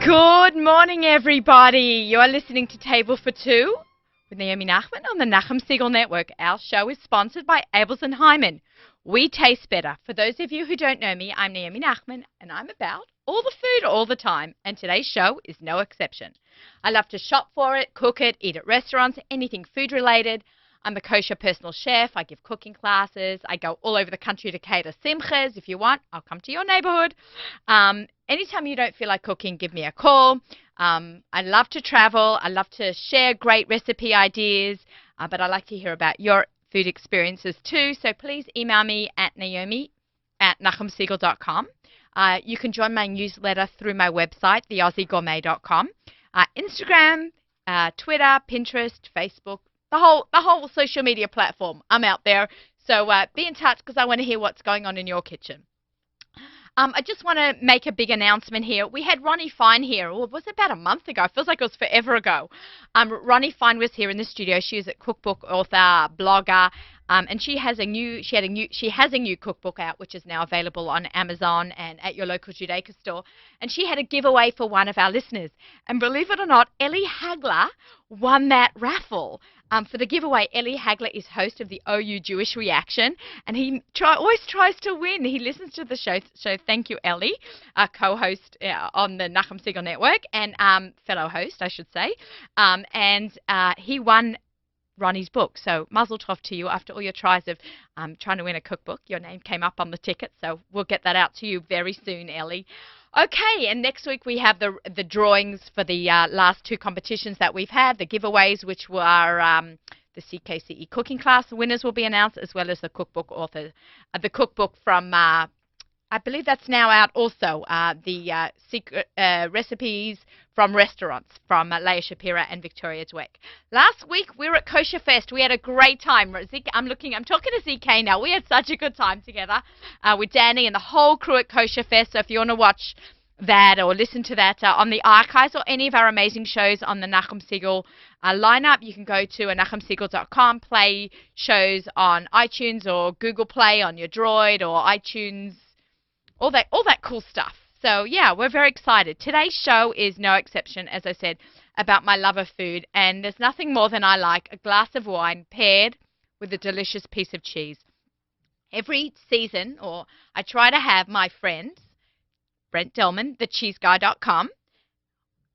Good morning, everybody. You are listening to Table for Two with Naomi Nachman on the Nachman Network. Our show is sponsored by Abels and Hyman. We taste better. For those of you who don't know me, I'm Naomi Nachman, and I'm about all the food all the time, and today's show is no exception. I love to shop for it, cook it, eat at restaurants, anything food-related. I'm a kosher personal chef. I give cooking classes. I go all over the country to cater simchas. If you want, I'll come to your neighborhood. Anytime you don't feel like cooking, give me a call. I love to travel. I love to share great recipe ideas, but I like to hear about your food experiences too. So please email me at naomi@nachumsegal.com. You can join my newsletter through my website, theaussiegourmet.com. Instagram, Twitter, Pinterest, Facebook, the whole social media platform. I'm out there. So be in touch because I want to hear what's going on in your kitchen. I just want to make a big announcement here. We had Ronnie Fine here. Well, it was about a month ago. It feels like it was forever ago. Ronnie Fine was here in the studio. She is a cookbook author, blogger, and she has a new cookbook out, which is now available on Amazon and at your local Judaica store. And she had a giveaway for one of our listeners. And believe it or not, Ellie Hagler won that raffle. For the giveaway, Ellie Hagler is host of the OU Jewish Reaction, and he always tries to win. He listens to the show, so thank you, Ellie, co-host on the Nachum Segal Network, and fellow host, I should say. And he won Ronnie's book. So mazel tov to you. After all your tries of trying to win a cookbook, your name came up on the ticket, so we'll get that out to you very soon, Ellie. Okay, and next week we have the drawings for the last two competitions that we've had, the giveaways, which were the CKCE cooking class. The winners will be announced, as well as the cookbook author, the cookbook from, I believe that's now out also, the secret recipes from restaurants from Leah Shapira and Victoria Dweck. Last week we were at Kosher Fest. We had a great time. I'm talking to ZK now. We had such a good time together with Danny and the whole crew at Kosher Fest. So if you want to watch that or listen to that on the archives or any of our amazing shows on the Nachum Segal lineup, you can go to nachumsegal.com, play shows on iTunes or Google Play on your Droid or iTunes, all that cool stuff. So, yeah, we're very excited. Today's show is no exception, as I said, about my love of food. And there's nothing more than I like a glass of wine paired with a delicious piece of cheese. Every season, or I try to have my friend, Brent Delman, thecheeseguy.com.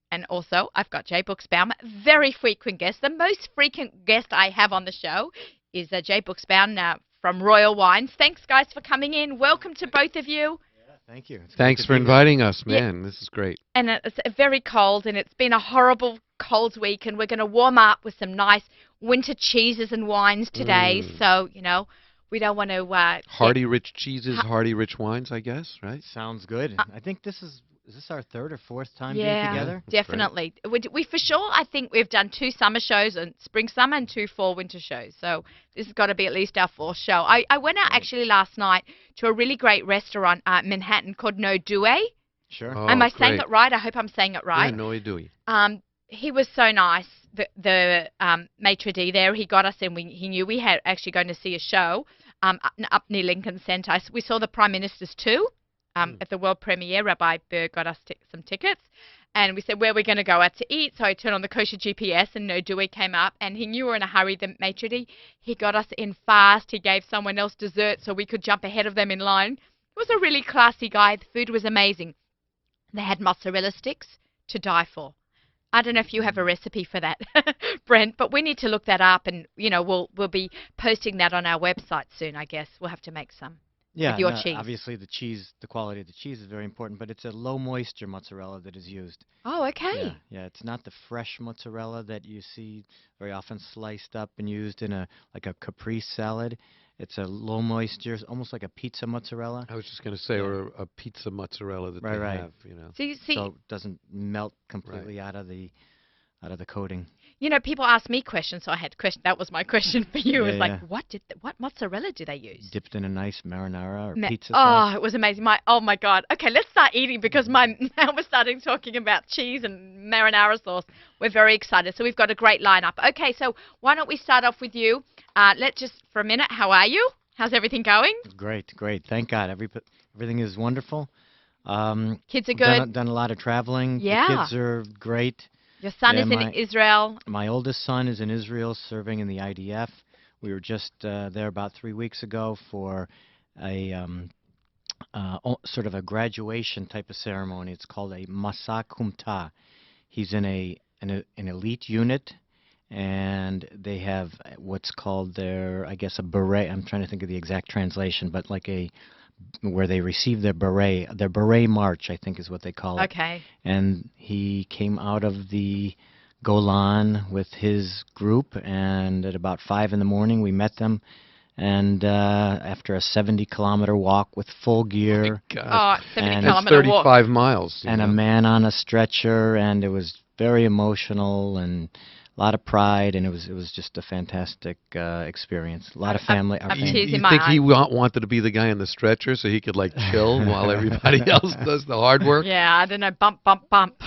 And also, I've got Jay Buchsbaum, very frequent guest. The most frequent guest I have on the show is Jay Buchsbaum from Royal Wines. Thanks, guys, for coming in. Welcome to both of you. Thank you. Thanks for inviting us, man. Yeah. This is great. And it's very cold, and it's been a horrible cold week, and we're going to warm up with some nice winter cheeses and wines today. So, we don't want to... hearty, rich cheeses, hearty, rich wines, I guess, right? Sounds good. I think this is this our third or fourth time being together? Yeah, definitely. We for sure, I think we've done 2 summer shows, and spring, summer, and 2 fall, winter shows. So this has got to be at least our 4th show. I went out actually last night to a really great restaurant in Manhattan called No Due. Sure. Oh, Am I saying great. it right? I hope I'm saying it right. Yeah, No Due. He was so nice. The maitre d' there, he got us in. He knew we had actually going to see a show up near Lincoln Center. We saw the Prime Ministers too. At the world premiere, Rabbi Berg got us some tickets, and we said, where are we going to go out to eat? So I turned on the kosher GPS, and No Due came up, and he knew we were in a hurry, the maitre d'. He got us in fast. He gave someone else dessert so we could jump ahead of them in line. He was a really classy guy. The food was amazing. They had mozzarella sticks to die for. I don't know if you have a recipe for that, Brent, but we need to look that up, and, we'll be posting that on our website soon, I guess. We'll have to make some. Yeah, with your cheese. Obviously the quality of the cheese is very important, but it's a low moisture mozzarella that is used. Oh, okay. Yeah, it's not the fresh mozzarella that you see very often sliced up and used in a caprese salad. It's a low moisture, almost like a pizza mozzarella. I was just going to say, or a pizza mozzarella that they have, See, so it doesn't melt completely out of the coating. People ask me questions, so I had to question. That was my question for you. Yeah, It's like, what mozzarella do they use? Dipped in a nice marinara or pizza sauce. Oh, it was amazing. Oh my God. Okay, let's start eating because now we're starting talking about cheese and marinara sauce. We're very excited. So we've got a great lineup. Okay, so why don't we start off with you? Let's just for a minute. How are you? How's everything going? Great. Thank God. Everything is wonderful. Kids are I've done, good. done a lot of traveling. Yeah. The kids are great. Your son Yeah, is in Israel. my oldest son is in Israel serving in the IDF. We were just there about 3 weeks ago for a sort of a graduation type of ceremony. It's called a Masa Kumta. He's in an elite unit, and they have what's called their, I guess, a beret. I'm trying to think of the exact translation, but like a where they receive their beret march, I think is what they call it. Okay. And he came out of the Golan with his group, and at about 5 in the morning we met them, and after a 70-kilometer walk with full gear, Oh, 70 And- That's kilometer walk. 35 miles. you and a know. man on a stretcher, and it was very emotional and a lot of pride, and it was just a fantastic experience. A lot of family. Our I'm family. tears in You my think he eyes. wanted to be the guy on the stretcher so he could like chill while everybody else does the hard work? Yeah, I don't know. Bump, bump, bump.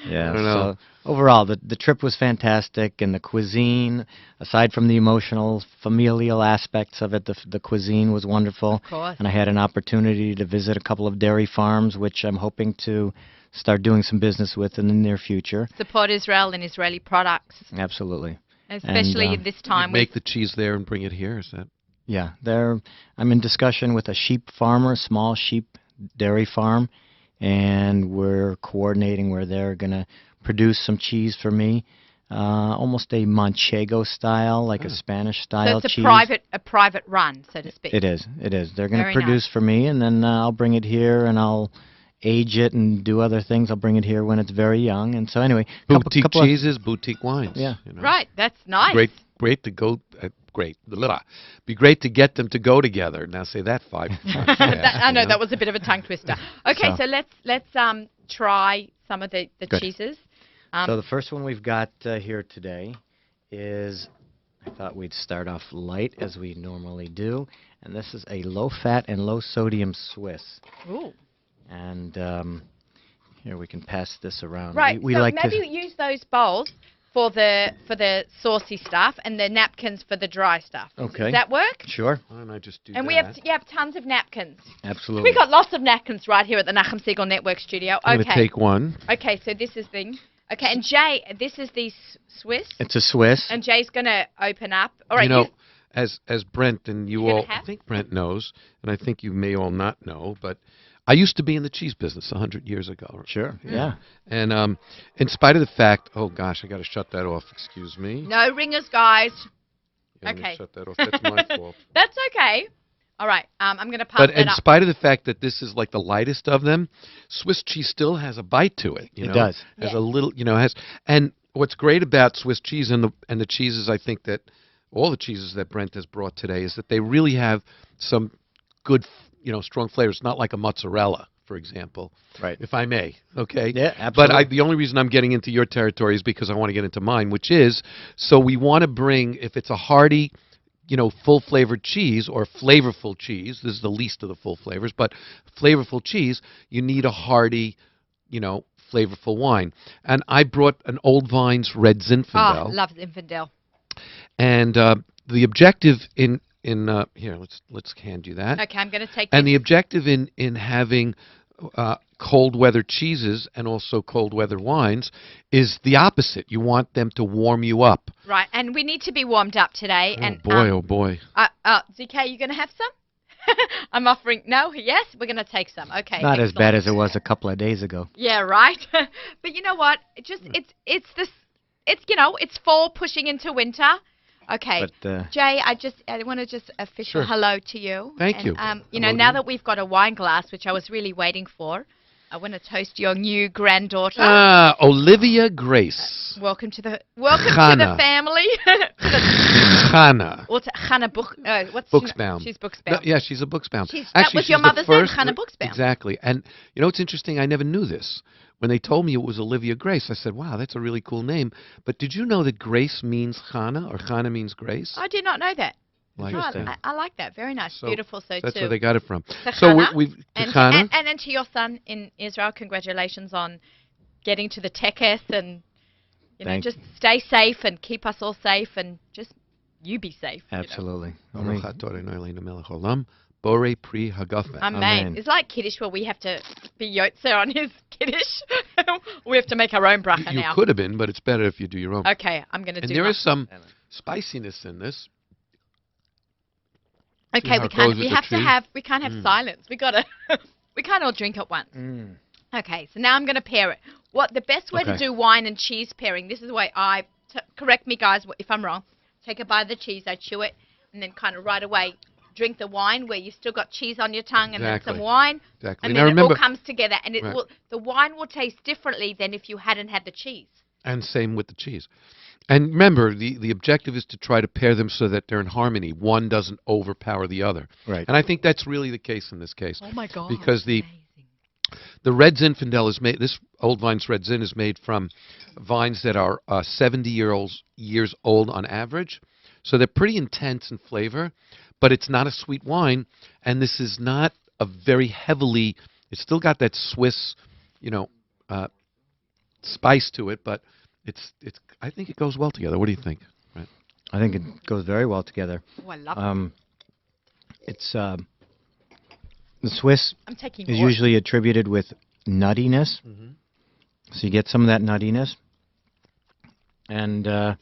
Yeah, I don't know. so overall, the trip was fantastic, and the cuisine, aside from the emotional, familial aspects of it, the cuisine was wonderful. Of course. And I had an opportunity to visit a couple of dairy farms, which I'm hoping to start doing some business with in the near future. Support Israel and Israeli products, Absolutely. especially And, in this You time. make the cheese there and bring it here. Is that? Yeah, I'm in discussion with a sheep farmer, small sheep dairy farm, and we're coordinating where they're going to produce some cheese for me, almost a Manchego style, like a Spanish So style it's cheese. a private run, so to speak. It is. They're going to Very produce for me, and then I'll bring it here, and I'll age it and do other things. I'll bring it here when it's very young. And so anyway, Boutique couple of, cheeses, boutique wines. Yeah. You know? Right, that's nice. Great to go. Great. Be great to get them to go together. Now say that 5 times. I know that was a bit of a tongue twister. Okay, So- so let's try some of the Good. cheeses. So the first one we've got here today is, I thought we'd start off light as we normally do, and this is a low-fat and low-sodium Swiss. Ooh. And here we can pass this around. Right. We so like maybe to. use those bowls for the saucy stuff and the napkins for the dry stuff. Okay. Does that work? Sure. Why don't I just do And that? you have tons of napkins. Absolutely. We got lots of napkins right here at the Nachum Siegel Network studio. I'm Okay. gonna take one. Okay, so this is the. Okay, and Jay, this is the Swiss, It's a Swiss. and Jay's gonna open up. All right, You know, as Brent and you You're gonna all, I have? think Brent knows, and I think you may all not know, but I used to be in the cheese business 100 years ago. Sure. Yeah. And in spite of the fact, oh gosh, I got to shut that off. Excuse me. no ringers, guys. Yeah, let me Okay. shut that off. That's my fault. That's okay. All right, I'm gonna pass But that in up. spite of the fact that this is like the lightest of them, Swiss cheese still has a bite to it. You It know? does. Has Yeah. a little, and what's great about Swiss cheese and the cheeses, I think that all the cheeses that Brent has brought today is that they really have some good, strong flavors. Not like a mozzarella, for example, Right. if I may. Okay. Yeah. Absolutely. But the only reason I'm getting into your territory is because I want to get into mine, which is, so we want to bring, if it's a hearty, full-flavored cheese or flavorful cheese, this is the least of the full flavors, but flavorful cheese, you need a hearty, flavorful wine. And I brought an Old Vines Red Zinfandel. Oh, love Zinfandel. And the objective in here, let's hand you that. Okay, I'm gonna take. And this. the objective in having cold weather cheeses and also cold weather wines is the opposite. You want them to warm you up. Right, and we need to be warmed up today. And Oh boy. ZK, you gonna have some? I'm offering. No, yes, we're gonna take some. Okay. Not as bad excellent. as it was a couple of days ago. Yeah, right. But you know what? It's fall pushing into winter. Okay. But Jay, I want to just official Sure. hello to you. Thank And, you. Now Hello to you. that we've got a wine glass, which I was really waiting for, I want to toast your new granddaughter. Olivia Grace. welcome to the Chana. family. Chana. What's Hannah Book? What's Buxbaum. She's No, Buxbaum. yeah, she's a Buxbaum. That Actually, was your she's the mother's name, first- Hannah Buxbaum. Exactly. And it's interesting, I never knew this. When they told me it was Olivia Grace, I said, wow, that's a really cool name. But did you know that Grace means Chana, or Chana means Grace? I did not know that. Oh, Interesting. I like that. Very nice. So Beautiful. So That's too. where they got it from. To So Chana. we've And, Chana. and to your son in Israel, congratulations on getting to the Tekes, and Thank just stay safe and keep us all safe, and just you be safe. absolutely. Baruch atah Adonai Eloheinu melech haolam, Bore Pri Hagafet. Amen. Amen. It's like Kiddush where we have to be Yotzer on his Kiddush. We have to make our own bracha You now. could have been, but it's better if you do your own. Okay, I'm going to do And there mine. is some spiciness in this. See Okay, how it goes with the cheese? we can't have silence. We can't all drink at once. Mm. Okay, so now I'm going to pair it. The best way to Okay. do wine and cheese pairing, this is the way correct me guys if I'm wrong, take a bite of the cheese, I chew it, and then kind of right away drink the wine where you still got cheese on your tongue and then some Exactly. wine, Exactly. and Now then remember, it all comes together, and Right. the wine will taste differently than if you hadn't had the cheese. and same with the cheese. And remember, the objective is to try to pair them so that they're in harmony. One doesn't overpower the other. Right. And I think that's really the case in this case. Oh my God. Because the amazing. Red Zinfandel is made, this Old Vines Red Zin is made from vines that are 70 years old on average. So they're pretty intense in flavor, but it's not a sweet wine. And this is not a very heavily, it's still got that Swiss, spice to it, but I think it goes well together. What do you think? Right. I think it goes very well together. Oh, I love it. It's the Swiss I'm taking is more. usually attributed with nuttiness, Mm-hmm. so you get some of that nuttiness, and the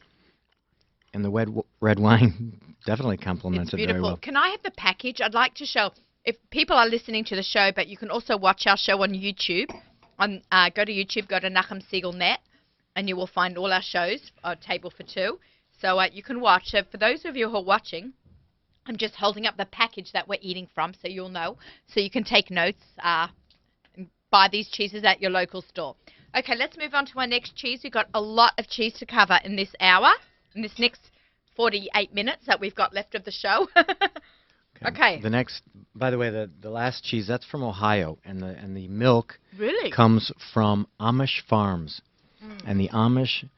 red wine definitely complements It's it very beautiful. well. Can I have the package? I'd like to show, if people are listening to the show, but you can also watch our show on YouTube. Go to YouTube, go to Nachum Siegel Net, and you will find all our shows, Table for Two. So you can watch. So for those of you who are watching, I'm just holding up the package that we're eating from so you'll know. So you can take notes and buy these cheeses at your local store. Okay, let's move on to our next cheese. We've got a lot of cheese to cover in this hour, in this next 48 minutes that we've got left of the show. Okay. The next, by the way, the last cheese, that's from Ohio, and the milk Really? comes from Amish farms, and the Amish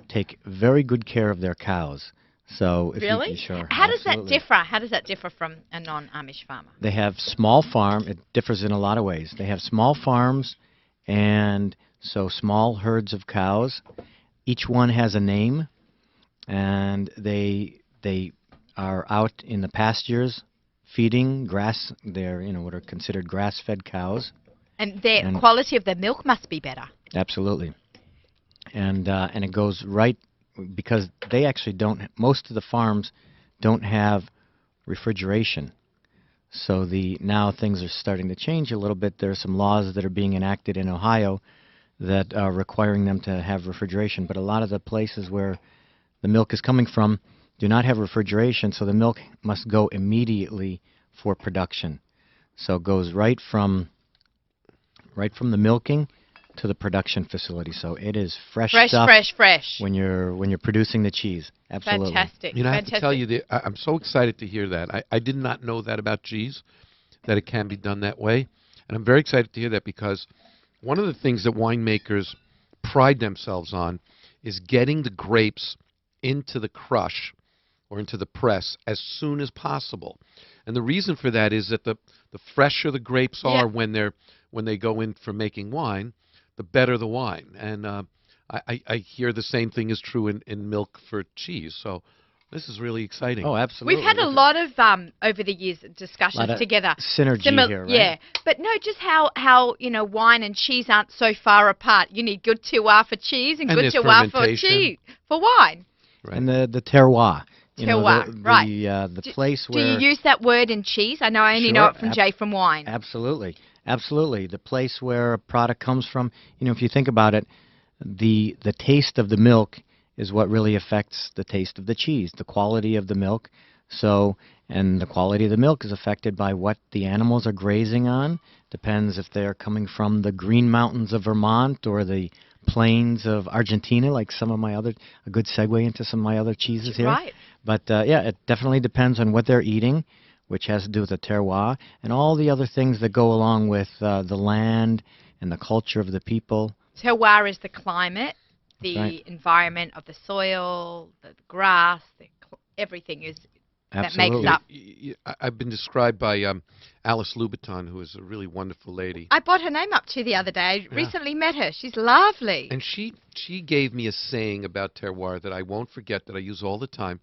take very good care of their cows. So if Really? you, sure. How does that absolutely. differ? How does that differ from a non-Amish farmer? They have small farm. It differs in a lot of ways. They have small farms, and so small herds of cows. Each one has a name, and they are out in the pastures feeding grass. They're what are considered grass-fed cows. And the And- quality of the milk must be better. Absolutely. And it goes right because they actually don't. Most of the farms don't have refrigeration. So now things are starting to change a little bit. There are some laws that are being enacted in Ohio that are requiring them to have refrigeration. But a lot of the places where the milk is coming from do not have refrigeration, so the milk must go immediately for production. So it goes right from the milking to the production facility. So it is fresh stuff Fresh. when you're producing the cheese. Absolutely. Fantastic. I have to tell Fantastic. you, I'm so excited to hear that. I did not know that about cheese, that it can be done that way. And I'm very excited to hear that because one of the things that winemakers pride themselves on is getting the grapes into the crush or into the press as soon as possible. And the reason for that is that the fresher the grapes are when they go in for making wine, the better the wine. And I hear the same thing is true in milk for cheese. So this is really exciting. Oh, absolutely. We've had a lot of over the years discussions Lot of together. synergy here, right? Yeah, but no, just how wine and cheese aren't so far apart. You need good terroir for cheese and good there's terroir for fermentation. cheese for wine. Right. And the terroir. Terroir, right. The place Do where... you use that word in cheese? I know I only know Sure, it from Jay from wine. Absolutely. Absolutely. The place where a product comes from, if you think about it, the taste of the milk is what really affects the taste of the cheese, the quality of the milk. So, and the quality of the milk is affected by what the animals are grazing on. Depends if they're coming from the Green Mountains of Vermont or the plains of Argentina, like a good segue into some of my other cheeses here. Right. But it definitely depends on what they're eating, which has to do with the terroir and all the other things that go along with the land and the culture of the people. Terroir is the climate, the Right. environment of the soil, the grass, everything is Absolutely. that makes up. I've been described by Alice Louboutin, who is a really wonderful lady. I brought her name up to you the other day. I Yeah. recently met her. She's lovely. And she gave me a saying about terroir that I won't forget, that I use all the time.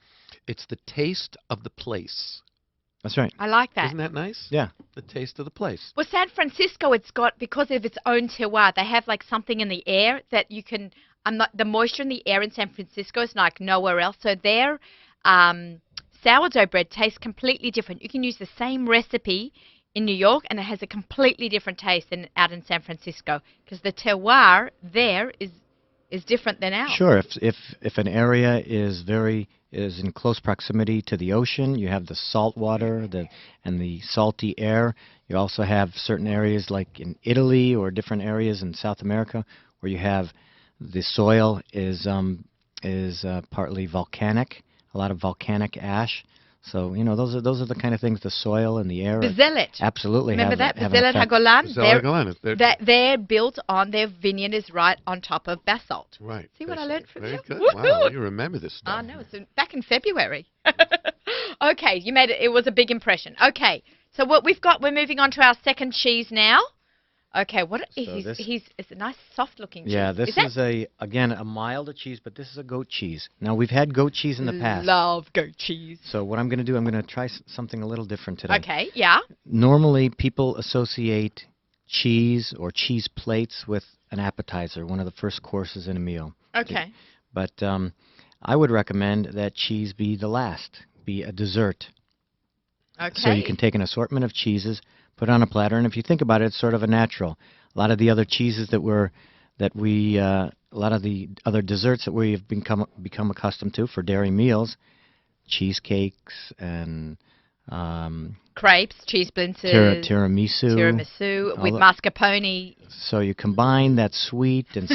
It's the taste of the place. That's right. I like that. Isn't that nice? Yeah. The taste of the place. Well, San Francisco, it's got, because of its own terroir, they have like something in the air that you can, the moisture in the air in San Francisco is like nowhere else. So their sourdough bread tastes completely different. You can use the same recipe in New York and it has a completely different taste than out in San Francisco because the terroir there is different than ours. Sure. If an area is in close proximity to the ocean, you have the salt water and the salty air. You also have certain areas like in Italy or different areas in South America where you have the soil is partly volcanic, a lot of volcanic ash. So those are the kind of things, the soil and the air. Bazelet. Absolutely. Remember that? have an Bazelet effect. Hagolan. They're built on, their vineyard is right on top of basalt. Right. See what I learned from Very you? good. Woohoo! Wow, you remember this stuff. I know. It's back in February. Okay, you made it. It was a big impression. Okay, so what we're moving on to our second cheese now. Okay, it's a nice soft-looking cheese. Yeah, this is again a milder cheese, but this is a goat cheese. Now we've had goat cheese in the past. Love goat cheese. So what I'm going to do, I'm going to try something a little different today. Okay, yeah. Normally, people associate cheese or cheese plates with an appetizer, one of the first courses in a meal. Okay. But I would recommend that cheese be the last, be a dessert. Okay. So you can take an assortment of cheeses, put it on a platter, and if you think about it, it's sort of a natural. A lot of the other cheeses a lot of the other desserts that we've become accustomed to for dairy meals, cheesecakes and crepes, cheese blintzes, tiramisu with mascarpone. So you combine that sweet and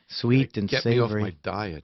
sweet and Get savory. me off my diet.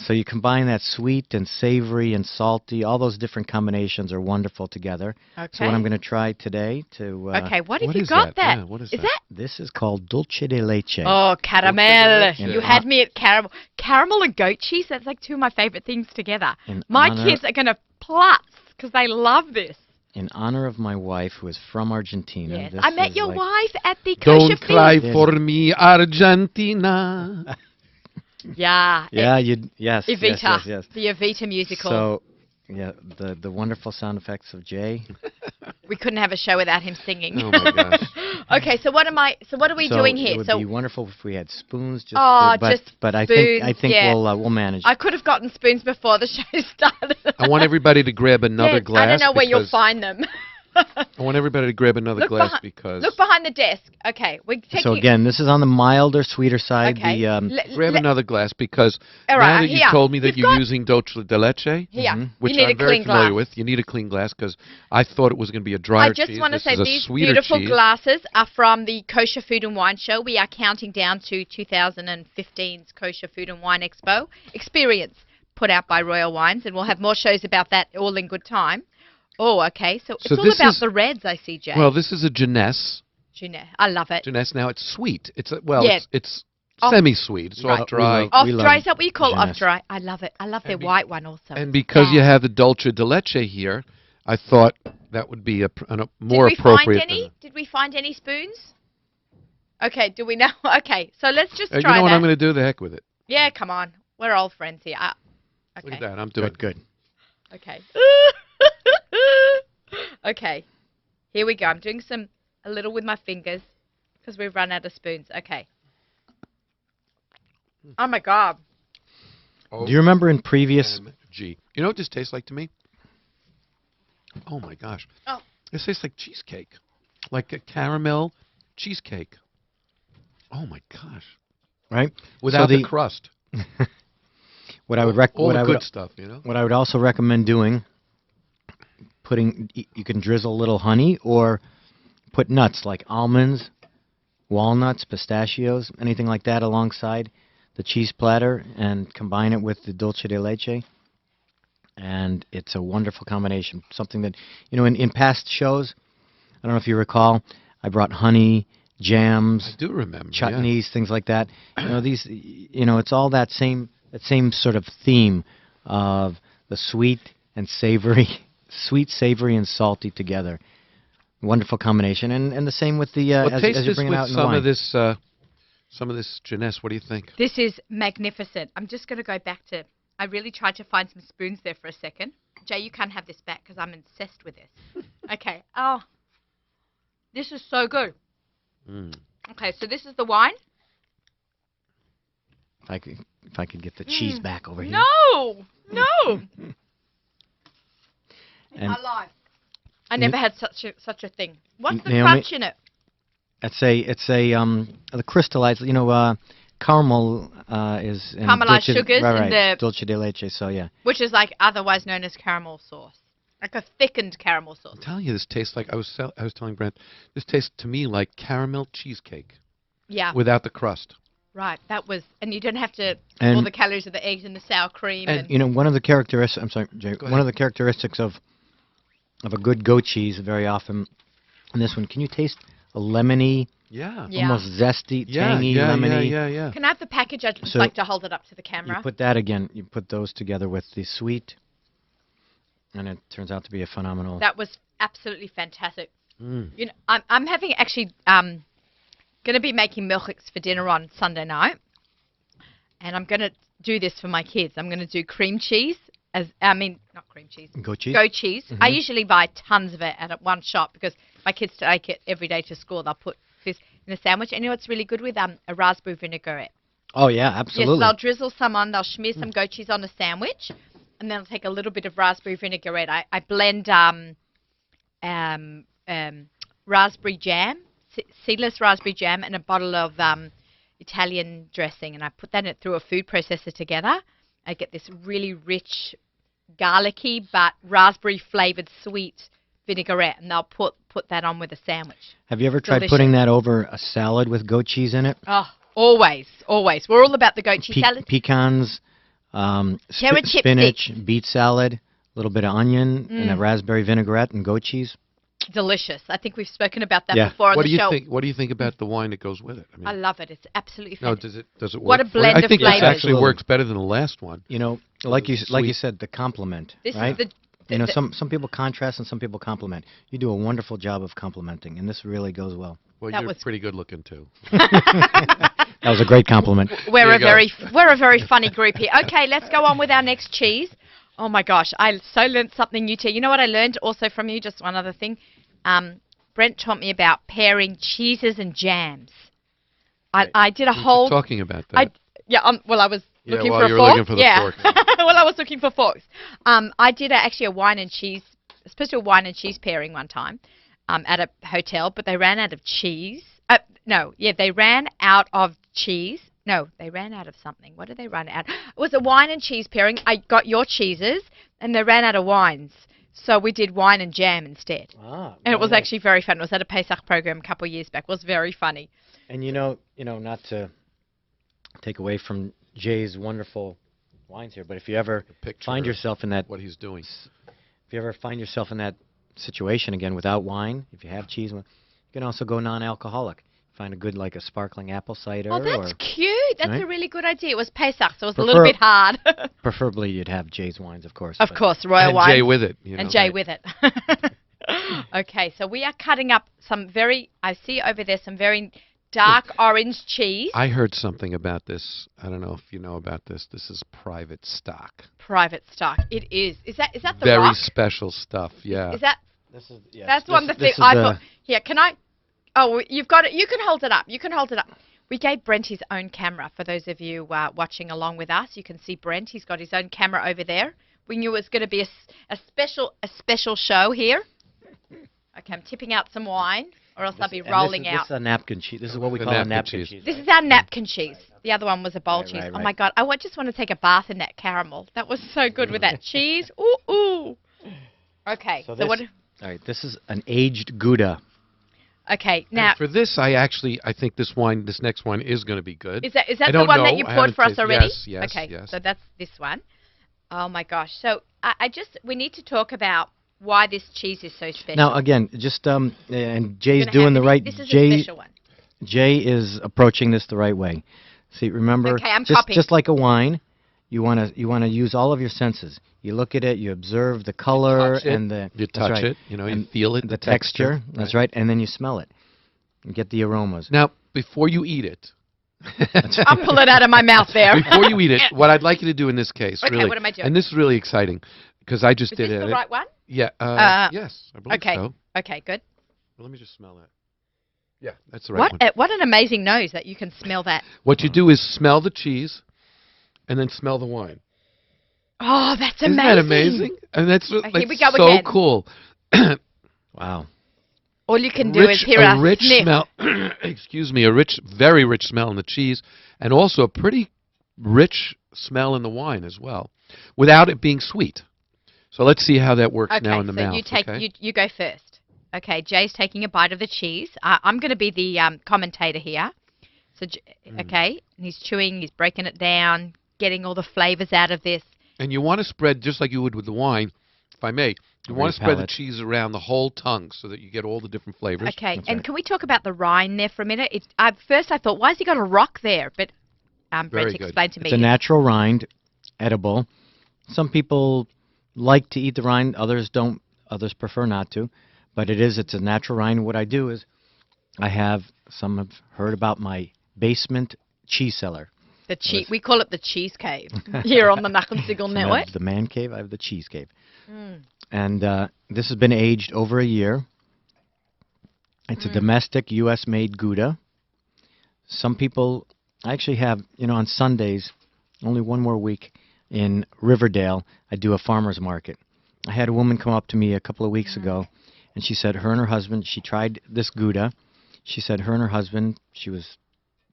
So you combine that sweet and savory and salty. All those different combinations are wonderful together. Okay. So what I'm going to try today to... okay, what have what you is got that? there? Yeah, what is that? that? This is called dulce de leche. Oh, caramel. Dulce de leche. You had me at caramel. Caramel and goat cheese, that's like two of my favorite things together. My kids are going to plus because they love this. In honor of my wife, who is from Argentina. Yes. This I met is your like, wife at the kosher Don't cry feast. for me, Argentina. Yeah. Yes. Evita. Yes. The Evita musical. So, yeah, the wonderful sound effects of Jay. We couldn't have a show without him singing. Oh my gosh. Okay, so what are we doing here? It would be wonderful if we had spoons. But I spoons, think yeah. we'll manage. I could have gotten spoons before the show started. I want everybody to grab another glass. I don't know where you'll find them. I want everybody to grab another glass because... Look behind the desk. Okay. So again, this is on the milder, sweeter side. Okay. Grab another glass because all now right, that you here. told me that you're using dulce de leche, which you need I'm a very clean familiar glass. with, you need a clean glass because I thought it was going to be a drier cheese. I just want to This say is a these sweeter beautiful cheese. glasses are from the Kosher Food and Wine Show. We are counting down to 2015's Kosher Food and Wine Expo experience put out by Royal Wines, and we'll have more shows about that all in good time. Oh, okay. So it's all about the reds, I see, Jay. Well, this is a Jeunesse. I love it. Jeunesse. Now it's sweet. It's it's Off semi-sweet. It's off dry. Off dry, is that what you call Jeunesse. off dry? I love it. I love their white one also. And because you have the dulce de leche here, I thought that would be more appropriate. Did we find any spoons? Okay. Do we know? Okay. So let's just try You know what that. I'm going to do? The heck with it. Yeah. Come on. We're old friends here. Okay. Look at that. I'm doing Good. Okay. Okay. Here we go. I'm doing a little with my fingers because we've run out of spoons. Okay. Oh my God. Do you remember in previous... OMG. You know what this tastes like to me? Oh my gosh. Oh. This tastes like cheesecake. Like a caramel cheesecake. Oh my gosh. Right? Without the crust. What I would good stuff, you know? What I would also recommend doing, you can drizzle a little honey or put nuts like almonds, walnuts, pistachios, anything like that alongside the cheese platter and combine it with the dulce de leche. And it's a wonderful combination. Something that, in past shows, I don't know if you recall, I brought honey, jams, I do remember, chutneys, things like that. It's all that same sort of theme of the sweet, savory, and salty together. Wonderful combination, and the same with the as you're bringing out in the wine. Some of this Jeunesse. What do you think? This is magnificent. I'm just going to go back to. I really tried to find some spoons there for a second. Jay, you can't have this back because I'm obsessed with this. Okay. Oh, this is so good. Mm. Okay, so this is the wine. If I could get the cheese back over here. No, no. In And my life, I never had such a thing. What's the Naomi, crunch in it? it's a the crystallized. Caramel is in Caramelized sugars right, in right, the dulce de leche. So yeah. which is like otherwise known as caramel sauce, like a thickened caramel sauce. I'm telling you, this tastes like I was telling Brent. This tastes to me like caramel cheesecake Yeah, without the crust. right. That was, and you don't have to And- all the calories of the eggs and the sour cream. And, One of the characteristics. I'm sorry, Jay. Go One ahead. of the characteristics of a good goat cheese, very often, in this one, can you taste a lemony, Yeah. Yeah. almost zesty, Yeah. tangy, Yeah. lemony? Yeah. can I have the package? I'd just So- like to hold it up to the You camera. put that again. You put those together with the sweet, and it turns out to be a phenomenal. That was absolutely fantastic. Mm. You know, I'm having actually going to be making milkshakes for dinner on Sunday night, and I'm going to do this for my kids. I'm going to do cream cheese not cream cheese, Goat cheese. goat cheese. I Mhm. usually buy tons of it at one shop because my kids take it every day to school. They'll put this in a sandwich. And you know what's really good with a raspberry vinaigrette? Oh yeah, absolutely. Yes, they'll drizzle some on. They'll smear some goat cheese on a sandwich, and then I'll take a little bit of raspberry vinaigrette. I blend raspberry jam, seedless raspberry jam, and a bottle of Italian dressing, and I put that through a food processor together. I get this really rich, garlicky but raspberry flavored sweet vinaigrette, and they'll put that on with a sandwich. Have you ever tried Delicious. putting that over a salad with goat cheese in it? Oh, always, always. We're all about the goat cheese salad. Pecans, Carrot chip spinach, beet salad, a little bit of onion, and a Mm. raspberry vinaigrette and goat cheese. Delicious. I think we've spoken about that Yeah. before on What the do you show. think? What do you think about the wine that goes with it? I mean, I love it. It's absolutely no, fantastic. does it work? What a for you? blend I of think this flavors. actually Absolutely. works better than the last one. Like you Sweet. said, the compliment, This right? is the Some people contrast and some people compliment. You do a wonderful job of complimenting, and this really goes well. Well, That you're was- pretty good looking too. That was a great compliment. we're There a you go. we're a very funny group here. Okay, let's go on with our next cheese. Oh my gosh, I so learned something new too. You know what I learned also from you? Just one other thing. Brent taught me about pairing cheeses and jams. I did a We were whole. talking about that. Well, I was Yeah, looking while for a you were fork. looking for the yeah. fork. Well, I was looking for forks. I did actually a wine and cheese, supposed to do a wine and cheese pairing one time, at a hotel, but they ran out of cheese. They ran out of cheese. No, they ran out of something. What did they run out? It was a wine and cheese pairing. I got your cheeses, and they ran out of wines. So we did wine and jam instead. And it was actually very fun. It was at a Pesach program a couple of years back. It was very funny. And not to take away from Jay's wonderful wines here, but if you ever Picture find yourself in that, what he's doing. if you ever find yourself in that situation again without wine, if you have cheese, you can also go non-alcoholic. Find a good like a sparkling apple cider, Oh, that's or cute. That's Right? a really good idea. It was Pesach, so it was a little bit hard. preferably you'd have Jay's wines, of course. Of but- course, royal And wine. Jay with it. And Jay with it. Okay, so we are cutting up I see over there some very dark orange cheese. I heard something about this. I don't know if you know about this. This is private stock. Private stock. It is. Is that the Very rock? special stuff. Yeah. Is that? This is That's one of the things I thought. Here, can I? Oh, you've got it. You can hold it up. You can hold it up. We gave Brent his own camera. For those of you watching along with us, you can see Brent. He's got his own camera over there. We knew it was going to be a special show here. Okay, I'm tipping out some wine, or else I'll be rolling This out. is a napkin cheese. This is what we The call a napkin napkin cheese. cheese. This is our napkin cheese. The other one was a bowl Right, cheese. right, Oh right. my God, I just want to take a bath in that caramel. That was so good with that cheese. Ooh, ooh. Okay, So so what? this- All right, this is an aged Gouda. Okay, And now for this, I think this next one is going to be good. is that I the don't one that know. you I poured haven't for us tasted- already? Yes, Okay, yes. so that's this one. Oh my gosh. So we need to talk about why this cheese is so special. Now again, just and Jay's Gonna doing have the it. right. This is a Jay special one. Jay is approaching this the right way. See, remember, Okay, I'm just copying. just like a wine, you want to use all of your senses. You look at it, you observe the color touch it, and the You that's touch right, it. You know, you and feel it. the texture. That's right, and then you smell it, and get the aromas. Now, before you eat it, I'll pull it out of my mouth there. before you eat it, what I'd like you to do in this case, Okay, really, what am I doing? and this is really exciting, because I just Is did this it. the right one? Yeah. Uh, Yes, I believe Okay. so. Okay, good. Well, let me just smell that. Yeah, that's the right one. What an amazing nose that you can smell that. What you do is smell the cheese, and then smell the wine. Oh, that's Isn't amazing. that amazing? And that's Here like we go so again. cool. Wow. All you can do is hear a us rich sniff. smell. Excuse me, a rich, very rich smell in the cheese, and also a pretty rich smell in the wine as well, without it being sweet. So let's see how that works now in the so mouth. you take Okay. you go first. Okay, Jay's taking a bite of the cheese. I'm going to be the commentator here. So okay, and he's chewing, he's breaking it down, getting all the flavors out of this. And you want to spread just like you would with the wine, if I may. You Over want your to spread the palate. cheese around the whole tongue so that you get all the different flavors. Okay, That's and right. can we talk about the rind there for a minute? First I thought, why has he got a rock there? But Very Brent good. explained to me. It's a natural rind, edible. Some people like to eat the rind, others don't. Others prefer not to. But it's a natural rind. What I do is some have heard about my basement cheese cellar. We call it the cheese cave here on the Nachman Some Network. have the man cave, I have the cheese cave. Mm. And this has been aged over a year. It's a domestic U.S.-made Gouda. Some people, I actually have, on Sundays, only one more week, in Riverdale, I do a farmer's market. I had a woman come up to me a couple of weeks ago, and she said her and her husband, she tried this Gouda. She said her and her husband, she was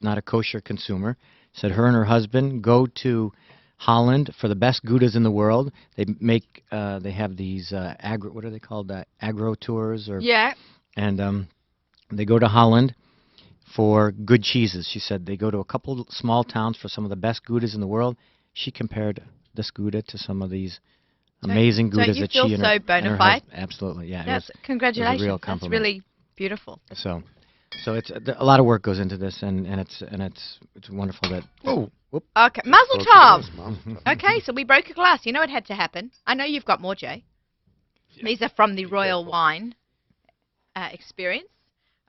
not a kosher consumer, said her and her husband go to Holland for the best Goudas in the world. They have these what are they called? Agro tours, Yeah. and they go to Holland for good cheeses. She said they go to a couple small towns for some of the best Goudas in the world. She compared this Gouda to some of these amazing Don't Goudas you that feel she and so her, bona and her fide? absolutely, yeah. That's It was congratulations. a real That's compliment. really beautiful. So it's a lot of work goes into this, and it's wonderful that. Oh. Okay, Mazel Broke the tov. glass, Mazel tov. Okay, so we broke a glass. You know it had to happen. I know you've got more, Jay. These are from the Royal Wine experience.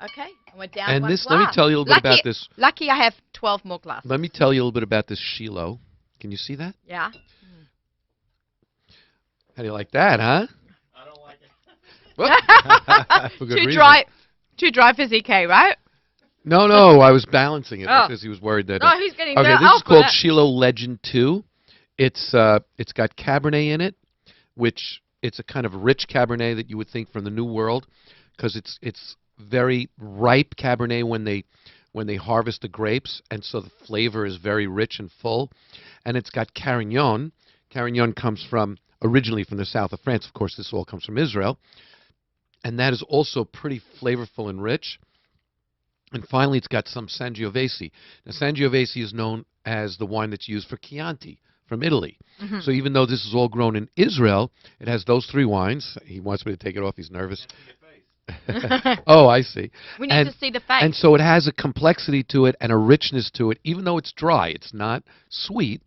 Okay, and we're down And one this, glass. let me tell you a little bit about this. Lucky I have 12 more glasses. Let me tell you a little bit about this Shiloh. Can you see that? Yeah. How do you like that, huh? I don't like it. Well, for good reason. Too dry for ZK, right? No, I was balancing it Oh. because he was worried that. Oh, he's getting Okay, the this is called alpha. Shiloh Legend 2. It's got Cabernet in it, which it's a kind of rich Cabernet that you would think from the New World, because it's very ripe Cabernet when they harvest the grapes, and so the flavor is very rich and full. And it's got Carignan. Carignan comes originally from the south of France. Of course, this all comes from Israel, and that is also pretty flavorful and rich. And finally, it's got some Sangiovese. Now, Sangiovese is known as the wine that's used for Chianti from Italy. Mhm. So even though this is all grown in Israel, it has those three wines. He wants me to take it off. He's nervous. Oh, I see. We need to see the face. And so it has a complexity to it and a richness to it, even though it's dry. It's not sweet.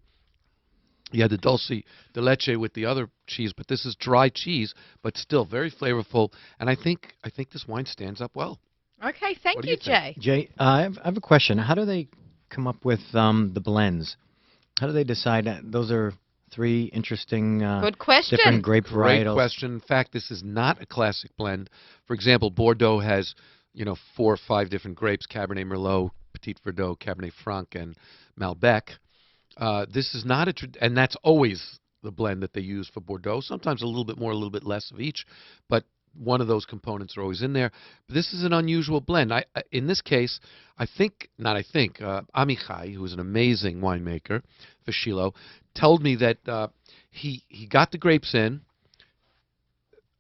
You had the dulce de leche with the other cheese, but this is dry cheese, but still very flavorful. And I think this wine stands up well. Okay, thank What do you, you think? Jay. Jay, I have a question. How do they come up with the blends? How do they decide? Those are three interesting Good question. different grape Great varietals. question. In fact, this is not a classic blend. For example, Bordeaux has, 4 or 5 different grapes: Cabernet Merlot, Petit Verdot, Cabernet Franc, and Malbec. This is not and that's always the blend that they use for Bordeaux. Sometimes a little bit more, a little bit less of each, but one of those components are always in there. But this is an unusual blend. In this case, Amichai, who is an amazing winemaker for Shiloh, told me that he got the grapes in,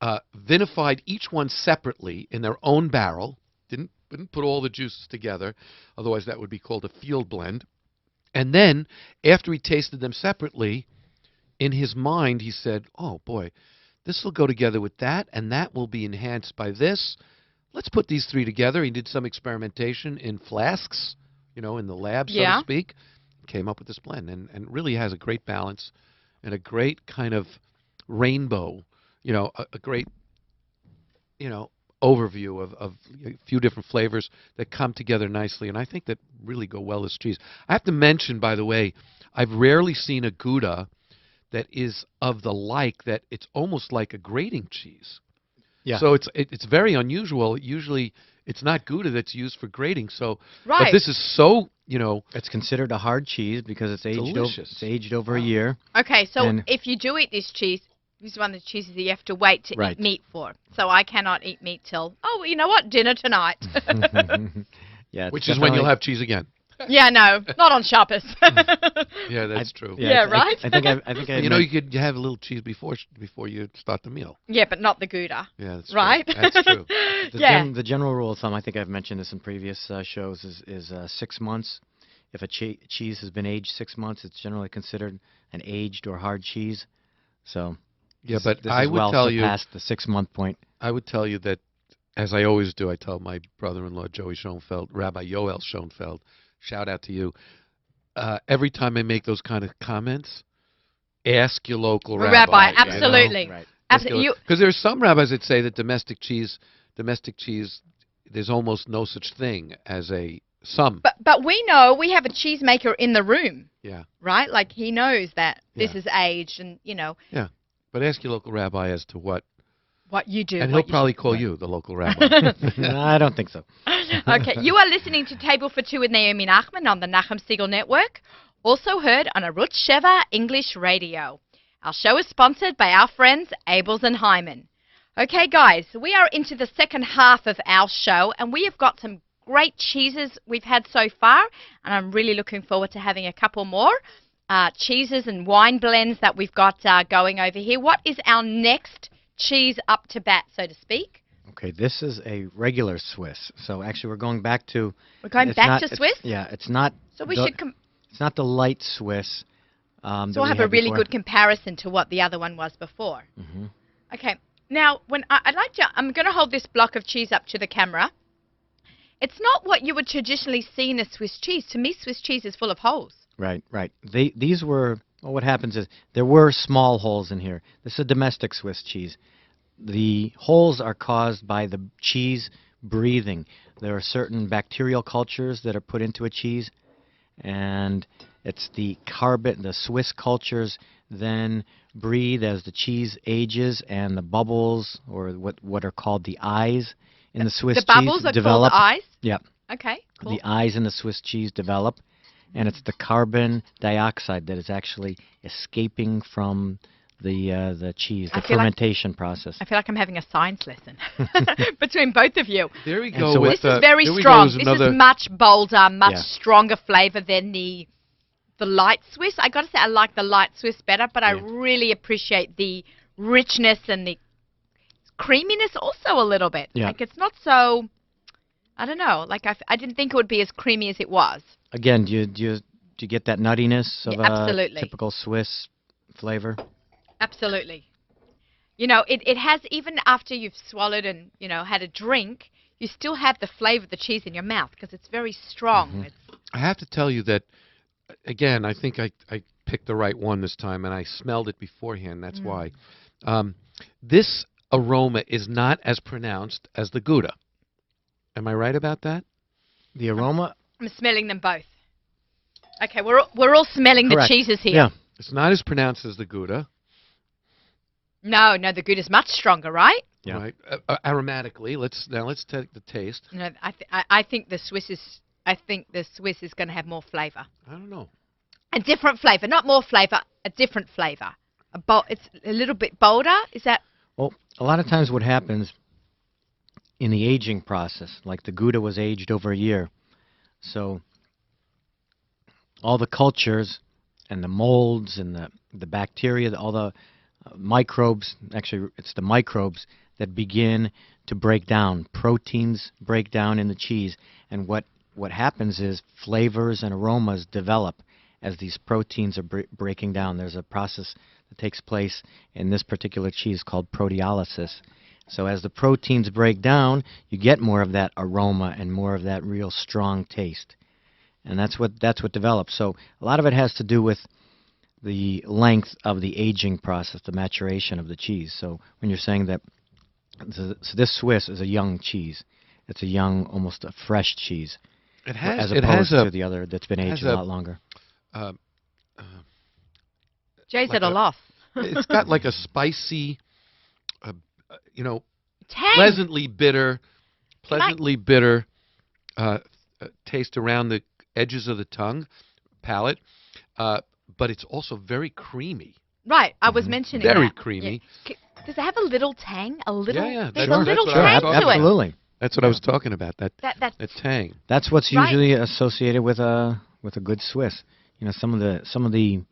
vinified each one separately in their own barrel, didn't put all the juices together, otherwise that would be called a field blend. And then, after he tasted them separately, in his mind he said, oh boy, this will go together with that, and that will be enhanced by this. Let's put these three together. He did some experimentation in flasks, in the lab, so to speak. Came up with this blend, and really has a great balance and a great kind of rainbow, a great, overview of a few different flavors that come together nicely, and I think that really go well as cheese. I have to mention, by the way, I've rarely seen a Gouda that is of the like that it's almost like a grating cheese. Yeah. So it's very unusual. Usually it's not Gouda that's used for grating. So, but Right. this is so It's considered a hard cheese because it's aged delicious. it's aged over a Wow. year. Okay, so And- if you do eat this cheese, this is one of the cheeses that you have to wait to Right. eat meat for. So I cannot eat meat till, oh, you know what, dinner tonight. Yeah, it's Which is when you'll definitely- have cheese again. Yeah, no, not on Shabbos. Yeah, that's true. Yeah, right? I think I You know, you have a little cheese before you start the meal. Yeah, but not the Gouda. Yeah, that's Right? true. That's true. Yeah. The general rule of thumb, I think I've mentioned this in previous shows, is 6 months. If a cheese has been aged 6 months, it's generally considered an aged or hard cheese. So Yeah, but this I is would well tell you, past the 6-month point. I would tell you that, as I always do, I tell my brother-in-law Joey Schoenfeld, Rabbi Yoel Schoenfeld, shout out to you. Every time I make those kind of comments, ask your local Rabbi, you know? absolutely. Right. Absolutely. Because there's some rabbis that say that domestic cheese, there's almost no such thing as some. But we know we have a cheesemaker in the room, Yeah, right? Like he knows that this Yeah. is aged and, but ask your local rabbi as to what you do. and what he'll probably call Right. you the local rabbi. No, I don't think so. Okay, you are listening to Table for Two with Naomi Nachman on the Nachum Siegel Network, also heard on Arutz Sheva English Radio. Our show is sponsored by our friends Abels and Hyman. Okay, guys, we are into the second half of our show, and we have got some great cheeses we've had so far, and I'm really looking forward to having a couple more cheeses and wine blends that we've got going over here. What is our next cheese up to bat, so to speak? Okay, this is a regular Swiss. So actually, we're going back to. We're going it's back not- to it's- Swiss? Yeah, it's not. So we the- should It's not the light Swiss. So we'll have a really good comparison to what the other one was before. Hmm. Okay. Now, I'm going to hold this block of cheese up to the camera. It's not what you would traditionally see in a Swiss cheese. To me, Swiss cheese is full of holes. Right, right. These were. Well, what happens is there were small holes in here. This is a domestic Swiss cheese. The holes are caused by the cheese breathing. There are certain bacterial cultures that are put into a cheese, and it's the Swiss cultures then breathe as the cheese ages, and the bubbles, or what are called the eyes in the Swiss The cheese bubbles are develop. called eyes? Yep. Okay, cool. The eyes in the Swiss cheese develop, and it's the carbon dioxide that is actually escaping from the cheese, the I feel like- fermentation process. I feel like I'm having a science lesson between both of you. There we And go. so with, This is very here we go strong. is This another, is much bolder, much Yeah. stronger flavor than the light Swiss. I got to say, I like the light Swiss better, but I Yeah. really appreciate the richness and the creaminess also a little bit. Yeah. Like it's not so, I don't know. Like I didn't think it would be as creamy as it was. Again, do you get that nuttiness of Yeah, absolutely. a typical Swiss flavor? Absolutely. You know, it has, even after you've swallowed and, had a drink, you still have the flavor of the cheese in your mouth because it's very strong. Mhm. It's, I have to tell you that, again, I think I picked the right one this time, and I smelled it beforehand. That's why. This aroma is not as pronounced as the Gouda. Am I right about that? The aroma? I'm smelling them both. Okay, we're all smelling Correct. the cheeses here. Yeah. It's not as pronounced as the Gouda, No, the Gouda's much stronger, right? Yeah. right? Aromatically, let's take the taste. No, I think the Swiss is going to have more flavor. I don't know. A different flavor, not more flavor, a different flavor. It's a little bit bolder. Is that? Well, a lot of times what happens in the aging process, like the Gouda was aged over a year, so all the cultures and the molds and the bacteria, all the microbes, actually it's the microbes that begin to break down. Proteins break down in the cheese, and what happens is flavors and aromas develop as these proteins are breaking down. There's a process that takes place in this particular cheese called proteolysis. So as the proteins break down, you get more of that aroma and more of that real strong taste. And that's what develops. So a lot of it has to do with the length of the aging process, the maturation of the cheese. So when you're saying that, so this Swiss is a young cheese. It's a young, almost a fresh cheese, It has as it opposed has to the other that's been aged a lot longer. Jay's like at a loss. it's got like a spicy, uh, you know, Tang. pleasantly bitter taste around the edges of the tongue, palate, but it's also very creamy. Right, I was mentioning Very that. creamy. Yeah. Does it have a little tang? A little? Yeah, There's that's- a little that's what I tang was to talking it. Absolutely. That's what I was talking about. That That's tang. That's what's Right. usually associated with a good Swiss. You know, some of the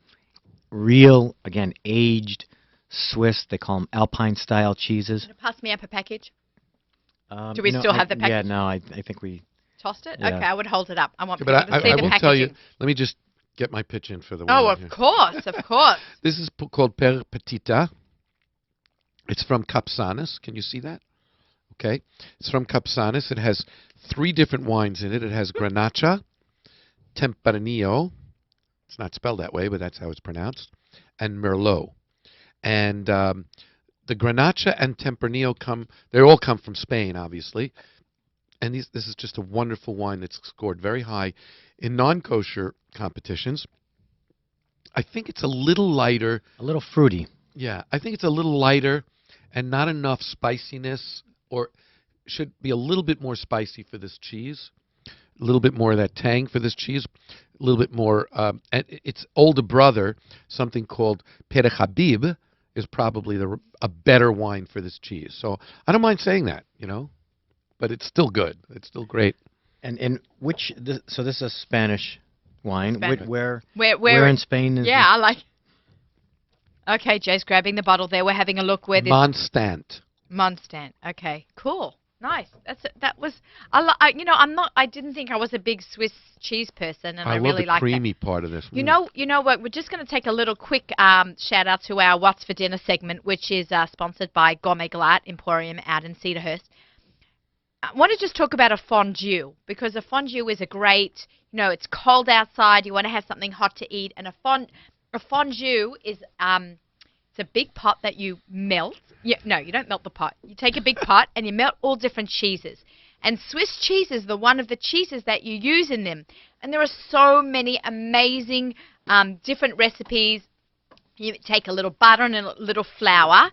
real, again, aged Swiss, they call them Alpine style cheeses. pass me up a package. Do You we know, still have the Yeah, package? no, I think we. Tossed it? Yeah. Okay, I would hold it up. I want Yeah, people but to see I the will packaging. tell you. Let me just get my pitch in for the Oh, women of here. course, of course. This is called Per Petita. It's from Capsanis. Can you see that? Okay. It's from Capsanis. It has 3 different wines in it. It has Grenache, Tempranillo. It's not spelled that way, but that's how it's pronounced. And Merlot. And the Grenache and Tempranillo they all come from Spain, obviously. And this is just a wonderful wine that's scored very high in non-kosher competitions. I think it's a little lighter. A little fruity. Yeah, I think it's a little lighter and not enough spiciness, or should be a little bit more spicy for this cheese. A little bit more of that tang for this cheese. A little bit more. And its older brother, something called Pere Habib, is probably a better wine for this cheese. So I don't mind saying that, but it's still good. It's still great. And so this is a Spanish wine. Spanish. Where Where in Spain is Yeah, I like. Okay, Jay's grabbing the bottle there. We're having a look where this Monstant. Monstant. Okay, cool, nice. That was. I didn't think I was a big Swiss cheese person, and I love really the like creamy part of this. You know what? We're just going to take a little quick shout out to our What's for Dinner segment, which is sponsored by Gourmet Galat Emporium out in Cedarhurst. I want to just talk about a fondue, because a fondue is a great, it's cold outside, you want to have something hot to eat, and a fondue is it's a big pot that you melt. No, you don't melt the pot. You take a big pot and you melt all different cheeses. And Swiss cheese is one of the cheeses that you use in them. And there are so many amazing different recipes. You take a little butter and a little flour.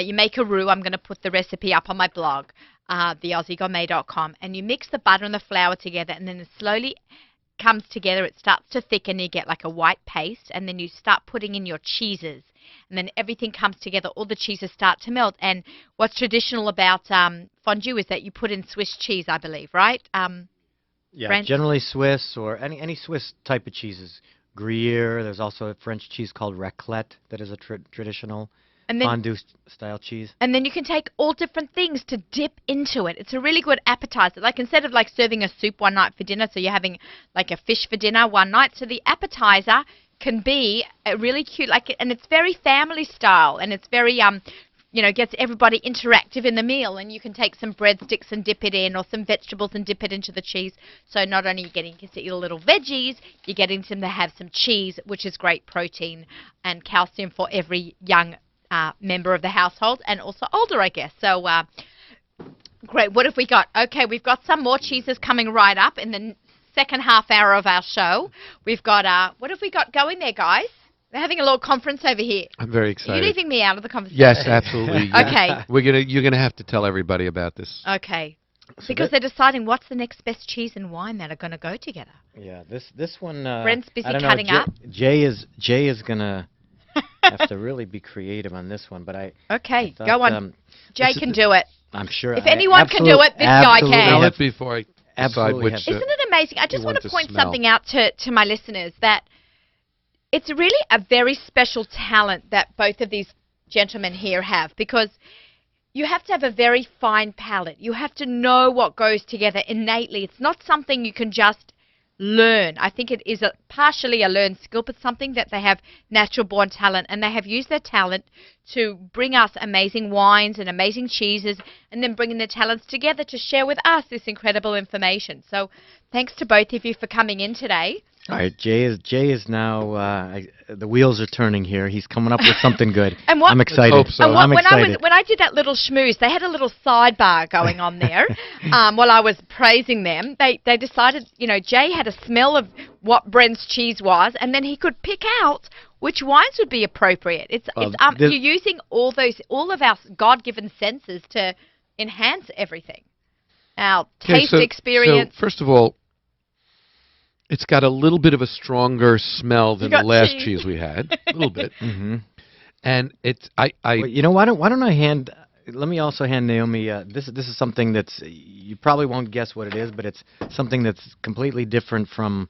You make a roux. I'm going to put the recipe up on my blog, theaussiegourmet.com. And you mix the butter and the flour together, and then it slowly comes together. It starts to thicken. You get like a white paste, and then you start putting in your cheeses. And then everything comes together. All the cheeses start to melt. And what's traditional about fondue is that you put in Swiss cheese, I believe, right? Yeah, French? generally Swiss or any Swiss type of cheeses. Gruyere. There's also a French cheese called raclette that is a traditional fondue-style cheese. And then you can take all different things to dip into it. It's a really good appetizer. Like instead of like serving a soup one night for dinner, so you're having like a fish for dinner one night. So the appetizer can be a really cute, and it's very family style, and it's very gets everybody interactive in the meal. And you can take some breadsticks and dip it in, or some vegetables and dip it into the cheese. So not only are you getting to eat little veggies, you're getting them to have some cheese, which is great protein and calcium for every young member of the household, and also older, I guess. So great. What have we got? Okay, we've got some more cheeses coming right up in the second half hour of our show. We've got what have we got going there, guys? They're having a little conference over here. I'm very Are excited. you leaving me out of the conversation? Yes, absolutely. Okay. You're gonna have to tell everybody about this. Okay. Because they're deciding what's the next best cheese and wine that are going to go together. Yeah, this one. Brent's busy I don't know, cutting up. Jay is gonna have to really be be one, but I. Okay, I thought, go on. Jay can do it. I'm sure. If anyone can do it, this guy can. Smell it before I decide Absolutely which. have Isn't it amazing? I just want to point smell. something out to my listeners, that it's really a very special talent that both of these gentlemen here have, because you have to have a very fine palate. You have to know what goes together innately. It's not something you can just learn. I think it is partially a learned skill, but something that they have natural born talent, and they have used their talent to bring us amazing wines and amazing cheeses, and then bringing their talents together to share with us this incredible information. So thanks to both of you for coming in today. All right, Jay is now. The wheels are turning here. He's coming up with something good. And what- I'm Let's excited. hope so. And I'm when excited. I did that little schmooze, they had a little sidebar going on there. While I was praising them, they decided, Jay had a smell of what Brent's cheese was, and then he could pick out which wines would be appropriate. You're using all of our God-given senses to enhance everything. Our taste experience. So first of all, it's got a little bit of a stronger smell than the last cheese we had. A little bit. Mm-hmm. And it's Well, why don't I hand? Let me also hand Naomi. This is something that's you probably won't guess what it is, but it's something that's completely different from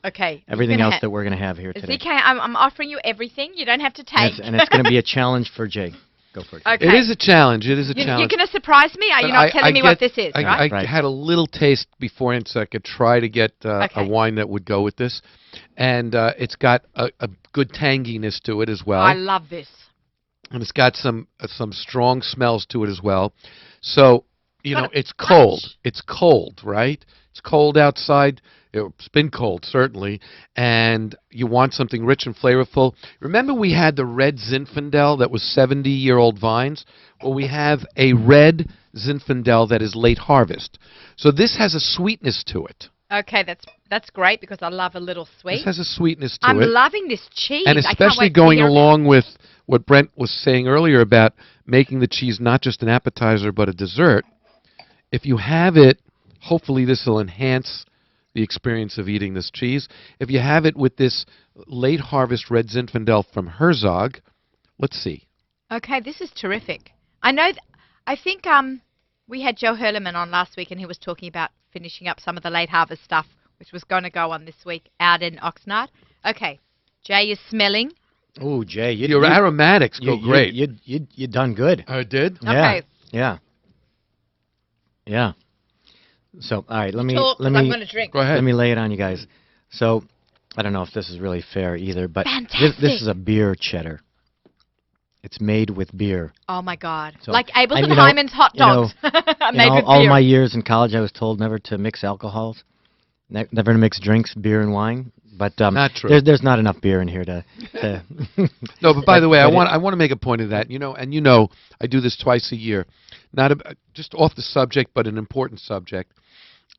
everything else that we're going to have here today. ZK, I'm offering you everything. You don't have to take. And it's going to be a challenge for Jay. Go for it. Jay. Okay. It is a challenge. It is a challenge. You're going to surprise me? You're not telling me what this is, right? I had a little taste beforehand, so I could try to get a wine that would go with this. And it's got a good tanginess to it as well. I love this. And it's got some strong smells to it as well. So, it's cold. It's cold, right? It's cold outside. It's been cold, certainly. And you want something rich and flavorful. Remember we had the red Zinfandel that was 70-year-old vines? Well, we have a red Zinfandel that is late harvest. So this has a sweetness to it. Okay, that's great because I love a little sweet. This has a sweetness to it. I'm loving this cheese. And especially going along with what Brent was saying earlier about making the cheese not just an appetizer but a dessert. If you have it, hopefully this will enhance the experience of eating this cheese. If you have it with this late harvest red Zinfandel from Herzog, let's see. Okay, this is terrific. I think we had Joe Hurleman on last week and he was talking about finishing up some of the late harvest stuff which was going to go on this week out in Oxnard. Okay, Jay is smelling. Oh, Jay, your aromatics go great. You done good. I did? Yeah. Okay. Yeah. So, all right, I'm going to drink. Go ahead. Let me lay it on you guys. So, I don't know if this is really fair either, but this is a beer cheddar. It's made with beer. Oh my God! So, like Abel's and Hyman's hot dogs, made with all beer. my years in college, I was told never to mix alcohols, never to mix drinks, beer and wine. But not true. There's not enough beer in here to. No, but by the way, I want to make a point of that. I do this twice a year, just off the subject, but an important subject.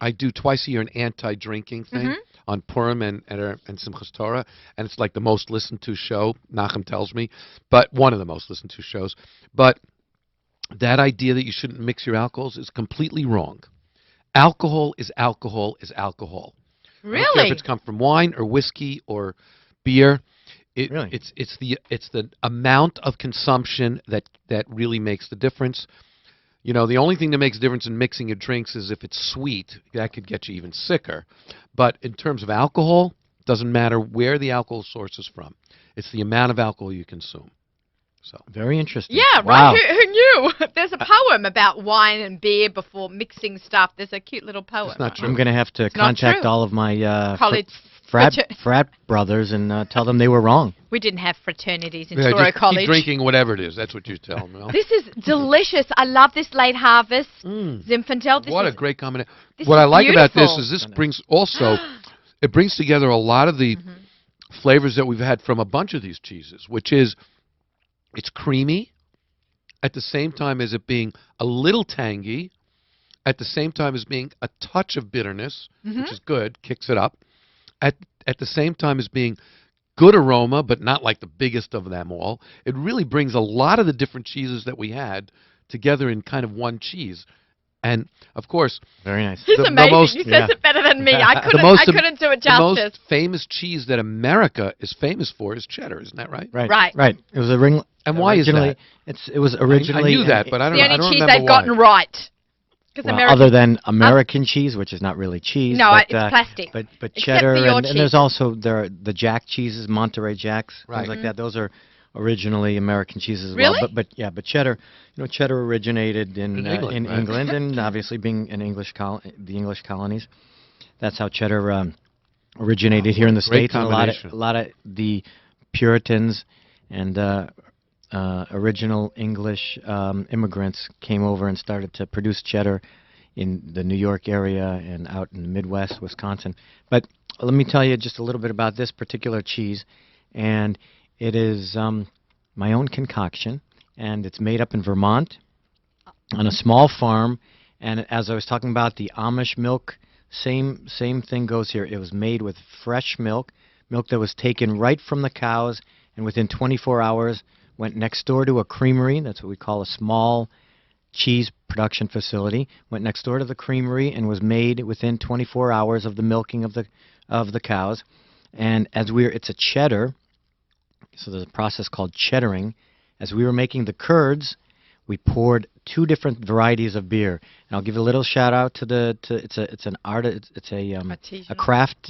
I do twice a year an anti-drinking thing on Purim and Simchas Torah, and it's like the most listened to show. Nachman tells me, but one of the most listened to shows. But that idea that you shouldn't mix your alcohols is completely wrong. Alcohol is alcohol is alcohol. Really? I don't care if it's come from wine or whiskey or beer. Really? It's the amount of consumption that really makes the difference. The only thing that makes a difference in mixing your drinks is if it's sweet. That could get you even sicker. But in terms of alcohol, it doesn't matter where the alcohol source is from. It's the amount of alcohol you consume. So very interesting. Yeah, wow. right. Who knew? There's a poem about wine and beer before mixing stuff. There's a cute little poem. It's not true. I'm going to have to contact all of my college frat brothers and tell them they were wrong. We didn't have fraternities in Truro just College. Keep drinking whatever it is. That's what you tell them. No? This is delicious. I love this late harvest Zinfandel. What a great combination. What I like about this is this brings also, it brings together a lot of the flavors that we've had from a bunch of these cheeses, which is it's creamy at the same time as it being a little tangy, at the same time as being a touch of bitterness, which is good, kicks it up, at the same time as being good aroma, but not like the biggest of them all. It really brings a lot of the different cheeses that we had together in kind of one cheese. And, of course, very nice. He's amazing. He says it better than me. I couldn't do it justice. The most famous cheese that America is famous for is cheddar. Isn't that right? Right. It was and why is that? It was originally... I knew that, but I don't remember why. The only cheese they've gotten right. Other than American cheese, which is not really cheese. No, but, it's plastic. But cheddar, and there's also the Jack cheeses, Monterey Jacks, things like that. Those are originally American cheeses as well. But cheddar, cheddar originated in England, and obviously being the English colonies, that's how cheddar originated here in the States. And a lot of the Puritans and original English immigrants came over and started to produce cheddar in the New York area and out in the Midwest, Wisconsin. But let me tell you just a little bit about this particular cheese, and it is my own concoction, and it's made up in Vermont on a small farm. And as I was talking about the Amish milk, same thing goes here. It was made with fresh milk that was taken right from the cows, and within 24 hours went next door to a creamery. That's what we call a small cheese production facility. Went next door to the creamery and was made within 24 hours of the milking of the cows. And it's a cheddar, so there's a process called cheddaring. As we were making the curds, we poured 2 different varieties of beer. And I'll give a little shout out to it's a craft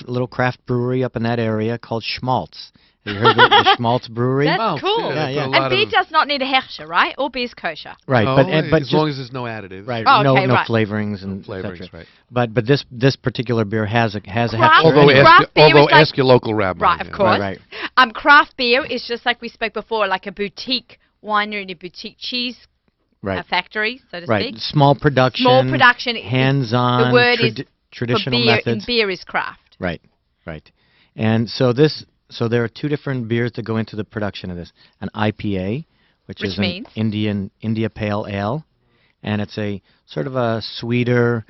little craft brewery up in that area called Schmaltz. Have you heard the Schmaltz Brewery? That's cool. Yeah. And beer does not need a Herrscher, right? All beer's kosher. Right, No, but as long as there's no additives. right, Oh, no okay, right. flavorings and Flavorings, et cetera. right. But this particular beer has a Craft- Herrscher Although anyway. Craft beer is like- ask your local rabbi. Right, of yeah. course. Right. Craft beer is just like we spoke before, like a boutique winery and a boutique cheese Right. factory, so to Right. speak. Small production. Small production. Hands-on. The word is traditional for beer, methods. and beer is craft. Right. And so there are 2 different beers that go into the production of this. An IPA, which is means? an India Pale Ale, and it's a sort of a sweeter,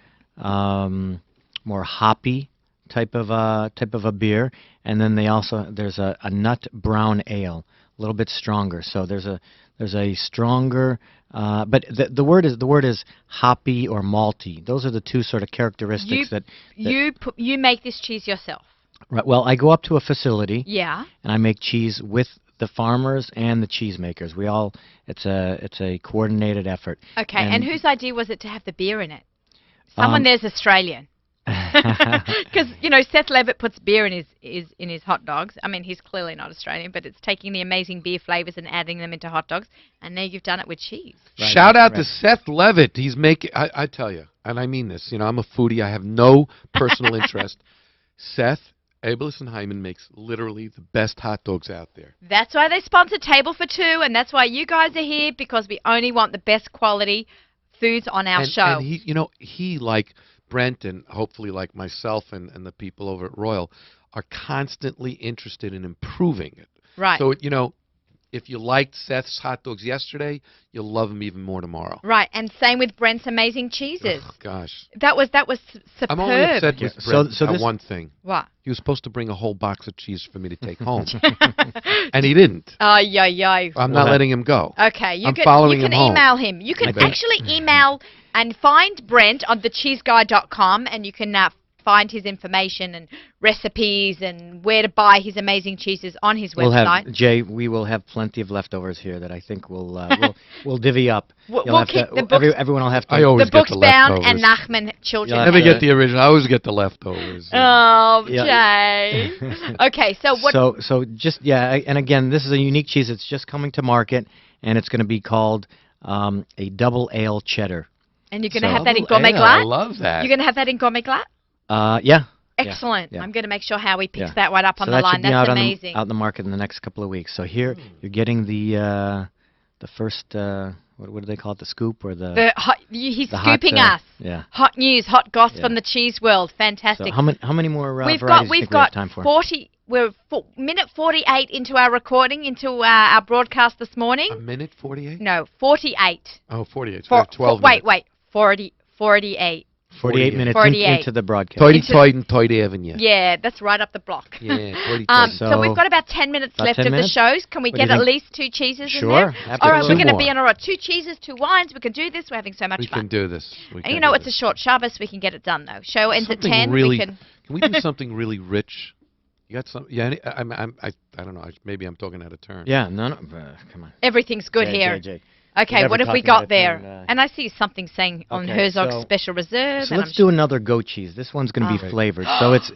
more hoppy type of a beer. And then there's a nut brown ale, a little bit stronger. So there's a stronger, but the word is hoppy or malty. Those are the 2 sort of characteristics that You make this cheese yourself. Right. Well, I go up to a facility. Yeah. And I make cheese with the farmers and the cheesemakers. It's a coordinated effort. Okay. And whose idea was it to have the beer in it? Someone there's Australian. Because Seth Levitt puts beer in his hot dogs. I mean, he's clearly not Australian, but it's taking the amazing beer flavors and adding them into hot dogs. And now you've done it with cheese. Right, Shout out to right. Seth Levitt. He's making. I tell you, and I mean this. I'm a foodie. I have no personal interest. Seth Abelus and Hyman makes literally the best hot dogs out there. That's why they sponsor Table for Two, and that's why you guys are here, because we only want the best quality foods on our show. And he like Brent and hopefully like myself and the people over at Royal are constantly interested in improving it. Right. So, if you liked Seth's hot dogs yesterday, you'll love them even more tomorrow. Right, and same with Brent's amazing cheeses. Oh, gosh. That was superb. I'm only upset with Brent so about this- one thing. What? He was supposed to bring a whole box of cheese for me to take home. And he didn't. Oh, yeah. I'm not letting him go. Okay, you I'm can following you can him home. email him. You can Okay. actually email and find Brent on thecheeseguy.com, and you can find his information and recipes and where to buy his amazing cheeses on his website. We will have plenty of leftovers here that I think we'll divvy up. We'll You'll have keep to- the books- everyone will have to. I always The get Books the Bound leftovers. and Nachman children. You'll Never have get to- the original. I always get the leftovers. Oh, Yeah. Jay. Okay, so what? So just and again, this is a unique cheese. It's just coming to market, and it's going to be called a double ale cheddar. And you're going to so- have that in Double gourmet ale, I glass? love that. You're going to have that in gourmet glass? Yeah. Excellent. yeah. I'm going to make sure Howie picks Yeah. that one up on So the that line. should be That's out amazing. out in the market in the next couple of weeks. So here you're getting the first what do they call it? The scoop or the He's the hot, scooping us. Yeah. Hot news, hot goss Yeah. from the cheese world. So Fantastic. how many more we've varieties do you we've think we have got time for? 40. We're minute 48 into our recording, into our broadcast this A morning. minute 48? No, 48. Oh, 48. So we have 12 wait, minutes. 48. 48 minutes 48. into the broadcast. Toity Toyd and Toyd Avenue. Yeah, that's right up the block. Yeah, Toity So Toyd. we've got about 10 minutes About left 10 of minutes? the shows. Can we What do you get at think? least 2 cheeses in Sure, there? All right, we're absolutely. going to Two be more. on all right. 2 cheeses, 2 wines. We can do this. We're having so much We fun. can do this. We And can you know, do it's a this. short Shabbos. We can get it done, though. Show ends at Something 10. really- We can... Can we do something really rich? You got some? Yeah, I don't know. Maybe I'm talking out of turn. Yeah, no, come on. Everything's good Jay, here. Jay. Okay, Never what have we talking out got of there? turn, And I see something saying on Okay, Herzog's so- Special Reserve. So and let's do another goat cheese. This one's going to be Oh. flavored. So it's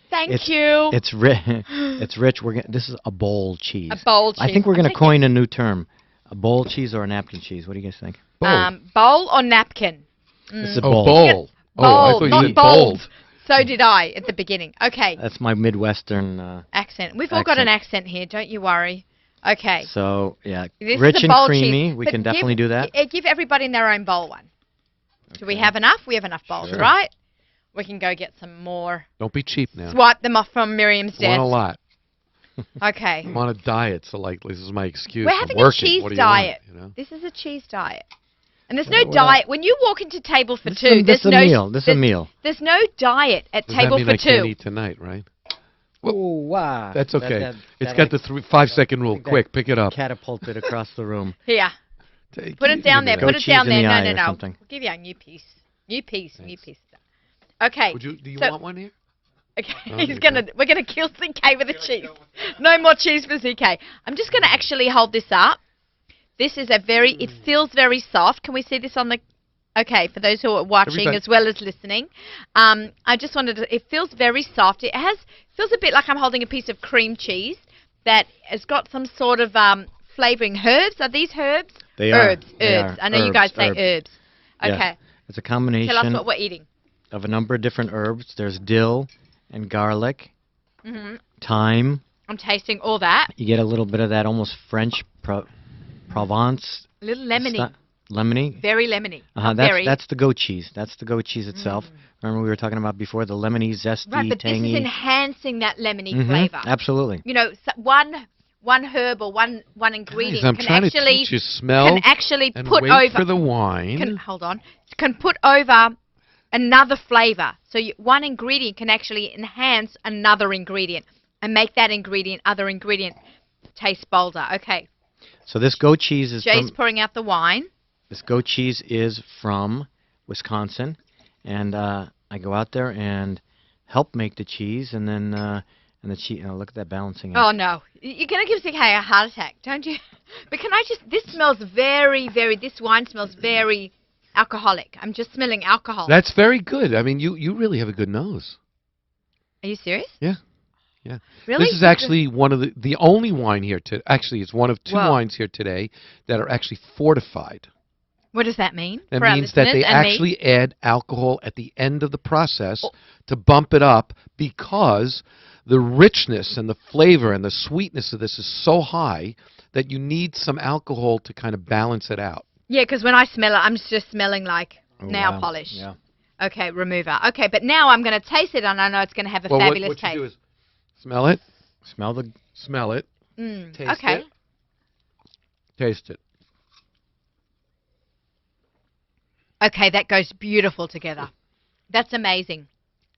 Thank it's- you. it's rich. It's rich. This is a bowl cheese. A bowl cheese. I think we're I'm going to taking- coin a new term: a bowl cheese or a napkin cheese. What do you guys think? Bowl or napkin? This is a Oh, bowl. bowl. Oh, I Bold, thought you not said bold. bold. So did I at the beginning. Okay, That's my Midwestern. accent. We've all got an accent here. Don't you worry. Okay. So yeah, This rich is a and bowl creamy. cheese, We but can definitely do that. Give everybody in their own bowl one. Do we Okay. have enough? We have enough bowls, Sure. right? We can go get some more. Don't be cheap now. Swipe them off from Miriam's I want a desk. lot. Okay. I'm on a diet, so like this is my excuse. We're I'm having working. a cheese What do you want, diet. you know? This is a cheese diet. And there's no Well, diet. When you walk into table for This two, is a there's no meal. This is a meal. There's no diet at Does table that mean for I can't two. eat tonight, right? Oh, wow. That's okay. It's that got the 5-second rule. think that Quick, pick it up. catapulted across the room. Here, Take- put give it down me there. that. Put Goat it cheese down in there. the No, eye no, or no. something. We'll give you a new piece. New piece. Thanks. Okay. Do you so- want one here? Okay, Oh, he's there you gonna. We're gonna kill CK with the cheese. No more cheese for CK. I'm just gonna actually hold this up. This is a very. It feels very soft. Can we see this on the? Okay, for those who are watching Everybody- as well as listening, I just wanted to. It feels very soft. It feels a bit like I'm holding a piece of cream cheese that has got some sort of flavoring. Herbs? Are these herbs? They herbs. are. They Herbs. are. I know you guys say herbs. Yes. Okay. It's a combination Tell us what we're eating. of a number of different herbs. There's dill and garlic, Hmm thyme. I'm tasting all that. You get a little bit of that almost French Provence. A little lemony. Lemony. Very lemony. That's the goat cheese. That's the goat cheese itself. Remember we were talking about before, the lemony, zesty, Right, but tangy. this is enhancing that lemony Mhm, flavor. Absolutely. You know, one herb or one ingredient Guys, I'm can trying to actually teach you smell can actually and put wait over. for the wine. Can put over another flavor. So one ingredient can actually enhance another ingredient and make that other ingredient taste bolder. Okay, So this goat cheese is Jay's from pouring out the wine. this goat cheese is from Wisconsin, and I go out there and help make the cheese, and then the cheese. Look at that balancing Oh act. no, you're gonna give CK a heart attack, don't you? But can I just? This smells very, very. This wine smells very alcoholic. I'm just smelling alcohol. That's very good. I mean, you really have a good nose. Are you serious? Yeah. Really? This is actually one of the only wine here actually it's one of two Whoa. wines here today that are actually fortified. What does that mean? That for our means that listeners they and me? actually add alcohol at the end of the process Oh. to bump it up because the richness and the flavor and the sweetness of this is so high that you need some alcohol to kind of balance it out. Yeah, because when I smell it, I'm just smelling like Oh, nail wow. polish. Yeah. Okay, remover. Okay, but now I'm going to taste it, and I know it's going to have a Well, fabulous what you taste. do is smell it, Smell it. taste Okay. it, taste it. Okay, that goes beautiful together. That's amazing.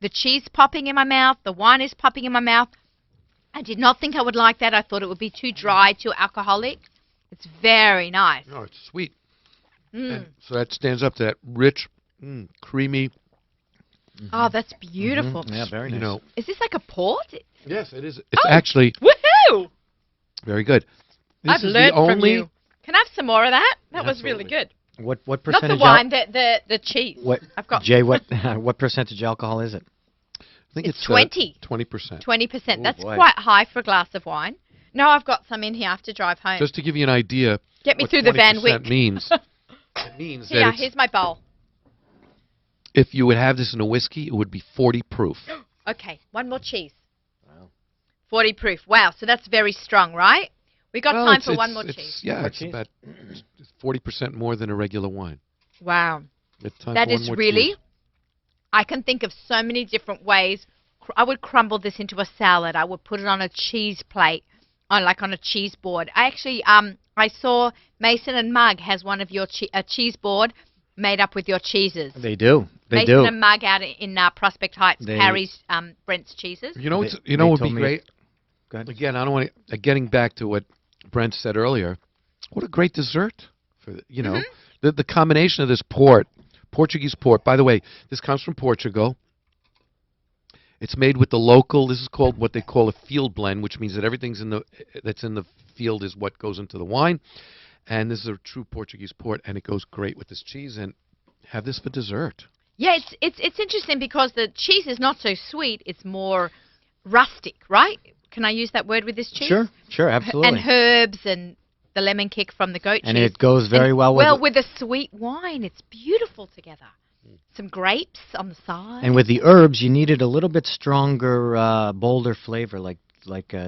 The cheese popping in my mouth, the wine is popping in my mouth. I did not think I would like that. I thought it would be too dry, too alcoholic. It's very nice. No, it's sweet. Mm. And so that stands up to that rich, creamy, Oh, that's beautiful. Yeah, very nice. you know. Is this like a port? Yes, it is. It's Oh. actually Woohoo! very good. This I've is learned the only, from you. Can I have some more of that? That was really Absolutely. good. What Not percentage? the wine, the cheese. What I've got Jay? What what percentage alcohol is it? I think It's it's 20. 20%. 20%. Oh, That's boy. quite high for a glass of wine. No, I've got some in here. I have to drive home. Just to give you an idea, Get me what through the Van 20% Wyck. means. It means Here, that it's, here's my bowl. if you would have this in a whiskey, it would be 40 proof. Okay, one more cheese. Wow. 40 proof. Wow, so that's very strong, right? We got Well, time it's- for one it's- more it's- cheese. Yeah, More it's cheese? about 40% more than a regular wine. Wow. It's time That for one is more really, cheese. I can think of so many different ways. I would crumble this into a salad. I would put it on a cheese plate, on a cheese board. I actually, I saw Mason and Mug has one of your a cheese board made up with your cheeses. They do. They Mason do. and Mug out in Prospect Heights They- carries Brent's cheeses. You know, They- what they would told be me- great? Go ahead. Again, I don't want to. Getting back to what Brent said earlier, what a great dessert for Mm-hmm. the combination of this port, Portuguese port. By the way, this comes from Portugal. It's made with the local. This is called what they call a field blend, which means that everything's that's in the field is what goes into the wine. And this is a true Portuguese port, and it goes great with this cheese. And have this for dessert. Yeah, it's interesting because the cheese is not so sweet. It's more rustic, right? Can I use that word with this cheese? Sure, absolutely. And herbs and the lemon kick from the goat And cheese. it goes very And well with with a sweet wine. It's beautiful together. Some grapes on the side. and with the herbs, you needed a little bit stronger, bolder flavor, like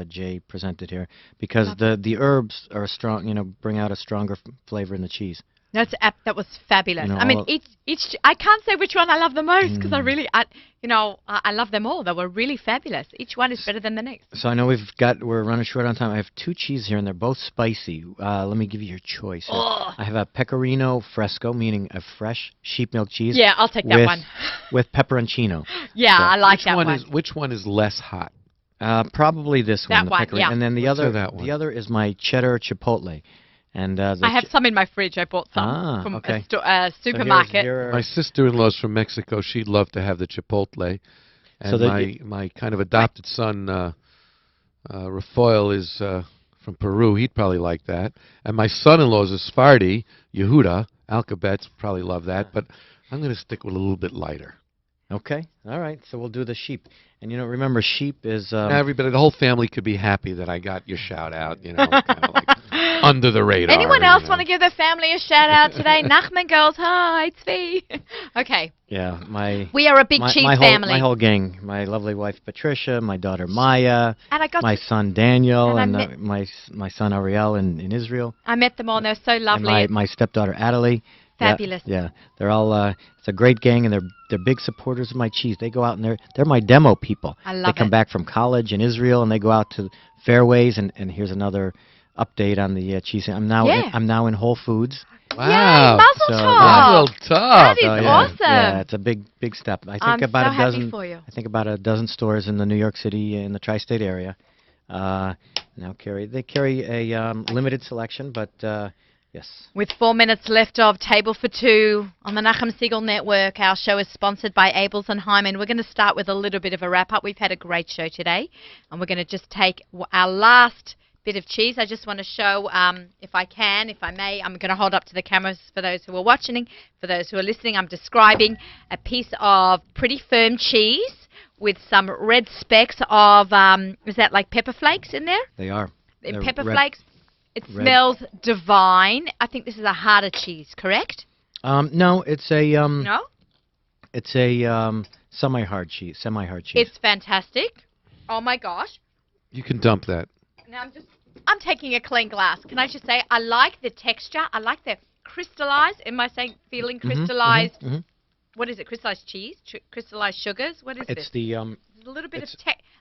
Jay presented here, because the herbs are strong. Bring out a stronger flavor in the cheese. That was fabulous. You know, I mean, all- each I can't say which one I love the most because I Mm. really, I love them all. They were really fabulous. Each one is better than the next. So I know we're running short on time. I have two cheeses here, and they're both spicy. Let me give you your choice here. Oh, I have a pecorino fresco, meaning a fresh sheep milk cheese. yeah, I'll take that with, one. with pepperoncino. Yeah, So- I like that one. Which one is less hot? Probably this That one, the one, pecorino. yeah. And then the Let's do other, that one. the other is my cheddar chipotle. And I have some in my fridge. I bought some from okay. A supermarket. My sister-in-law's from Mexico. She'd love to have the chipotle. And So that my kind of adopted son, Rafael, is from Peru. He'd probably like that. And my son-in-law is a Sephardi, Yehuda. Alcabets probably love that. But I'm going to stick with a little bit lighter. Okay, all right. So we'll do the sheep. And remember, sheep is Everybody, the whole family could be happy that I got your shout out. Kind of like under the radar. Anyone else want to give their family a shout out today? Nachman girls, hi, it's me. Okay, Yeah, we are a big cheese family. My whole gang. My lovely wife Patricia, my daughter Maya, And I got my son Daniel, and I and my son Ariel in Israel, I met them all. And they're so and lovely. my stepdaughter Adelie. Fabulous. Yeah, they're all. It's a great gang, and they're big supporters of my cheese. They go out and they're my demo people. I They love come it. back from college in Israel, and they go out to fairways. And here's another update on the cheese. I'm now in Whole Foods. Wow. Yay, mazel So, tov. Mazel tov. That is So, awesome. Yeah, it's a big step. I think I'm about so a happy dozen. for you. I think about a dozen stores in the New York City in the tri-state area. Now they carry a limited selection, but yes. With 4 minutes left of Table for Two on the Nachum Siegel Network, our show is sponsored by Abels and Hyman. We're going to start with a little bit of a wrap-up. We've had a great show today, and we're going to just take our last bit of cheese. I just want to show, if I may, I'm going to hold up to the cameras for those who are watching. For those who are listening, I'm describing a piece of pretty firm cheese with some red specks of, is that like pepper flakes in there? They are. They're Pepper red- flakes. It red. smells divine. I think this is a harder cheese, correct? No, it's a No? it's a semi-hard cheese. It's fantastic. Oh my gosh. You can dump that. Now I'm taking a clean glass. Can I just say I like the texture. I like the crystallized. Am I saying feeling crystallized? Mhm. What is it? Crystallized cheese? Crystallized sugars? What is It's this? the There's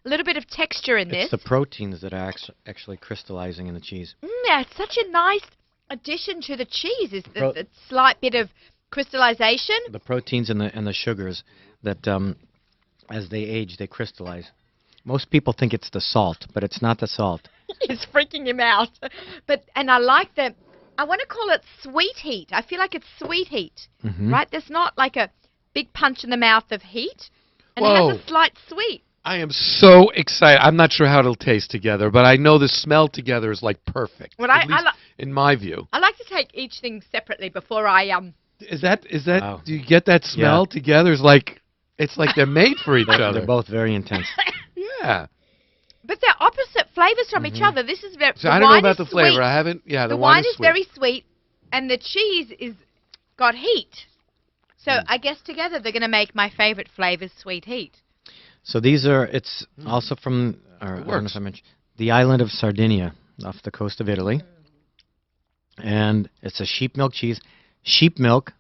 a little bit of texture in this. it's the proteins that are actually crystallizing in the cheese. Yeah, it's such a nice addition to the cheese. Is Pro- the slight bit of crystallization? The proteins and the sugars that as they age they crystallize. Most people think it's the salt, but it's not the salt. It's freaking him out. And I like I want to call it sweet heat. I feel like it's sweet heat, Mhm. right? There's not like a big punch in the mouth of heat, and it Whoa. has a slight sweet. I am so excited. I'm not sure how it'll taste together, but I know the smell together is like perfect. What at least I in my view. I like to take each thing separately before I Is that Wow. do you get that smell together? It's like they're made for each other. They're both very intense. Yeah. But they're opposite flavors from each other. This is very. So the I don't know wine about is the flavor. sweet. I haven't. Yeah, The the wine is sweet. very sweet, and the cheese is got heat. So Mm. I guess together they're going to make my favorite flavors sweet heat. So it's also from It I don't know works. if I mentioned the island of Sardinia off the coast of Italy. And it's a sheep milk cheese. Sheep milk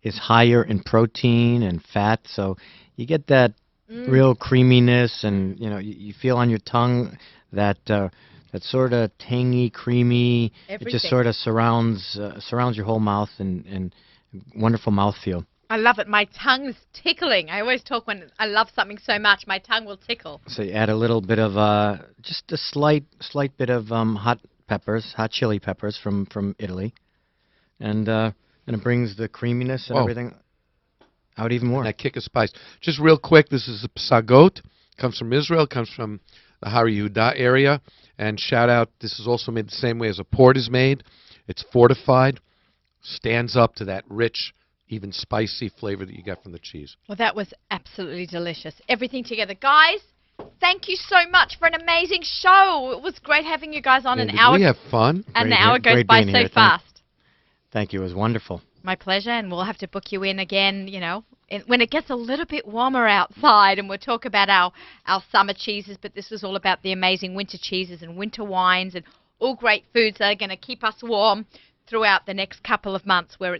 is higher in protein and fat, so you get that real creaminess, and you feel on your tongue that sort of tangy, creamy. It Everything. just sort of surrounds your whole mouth and wonderful mouthfeel. I love it. My tongue's tickling. I always talk when I love something so much, my tongue will tickle. So you add a little bit of just a slight bit of hot chili peppers from Italy, and it brings the creaminess and Whoa. everything out even more. That kick of spice. Just real quick, this is a psagot. Comes from Israel. Comes from the Har Yehuda area. And shout out, this is also made the same way as a port is made. It's fortified. Stands up to that rich, even spicy flavor that you get from the cheese. Well, that was absolutely delicious. Everything together. Guys, thank you so much for an amazing show. It was great having you guys on. Man, An did hour we have fun? and the Great hour being- goes great by being so here. fast. Thank you. It was wonderful. My pleasure, and we'll have to book you in again, when it gets a little bit warmer outside, and we'll talk about our summer cheeses, but this was all about the amazing winter cheeses and winter wines and all great foods that are going to keep us warm throughout the next couple of months where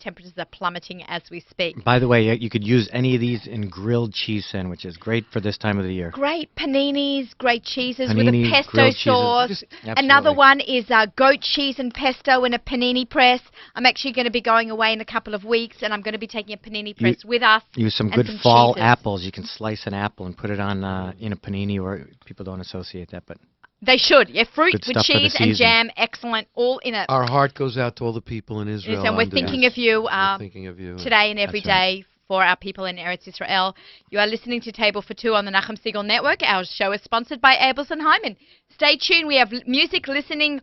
temperatures are plummeting as we speak. By the way, you could use any of these in grilled cheese sandwiches. Great for this time of the year. Great paninis, great cheeses with a Paninis, pesto grilled cheeses. sauce. Absolutely. Another one is goat cheese and pesto in a panini press. I'm actually going to be going away in a couple of weeks, and I'm going to be taking a panini press with us. Use some and good some fall cheeses. apples. You can slice an apple and put it on in a panini, or people don't associate that, but They should. Yeah, fruit Good with stuff for the cheese and season. jam, excellent, all in it. Our heart goes out to all the people in Israel. Yes, and we're under thinking this. of you. We're thinking of you. Today and every That's right. day for our people in Eretz Israel. You are listening to Table for Two on the Nachum Siegel Network. Our show is sponsored by Abels and Hyman. Stay tuned. We have music listening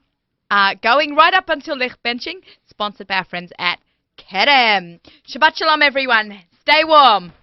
going right up until Lech Benching, sponsored by our friends at Kerem. Shabbat Shalom, everyone. Stay warm.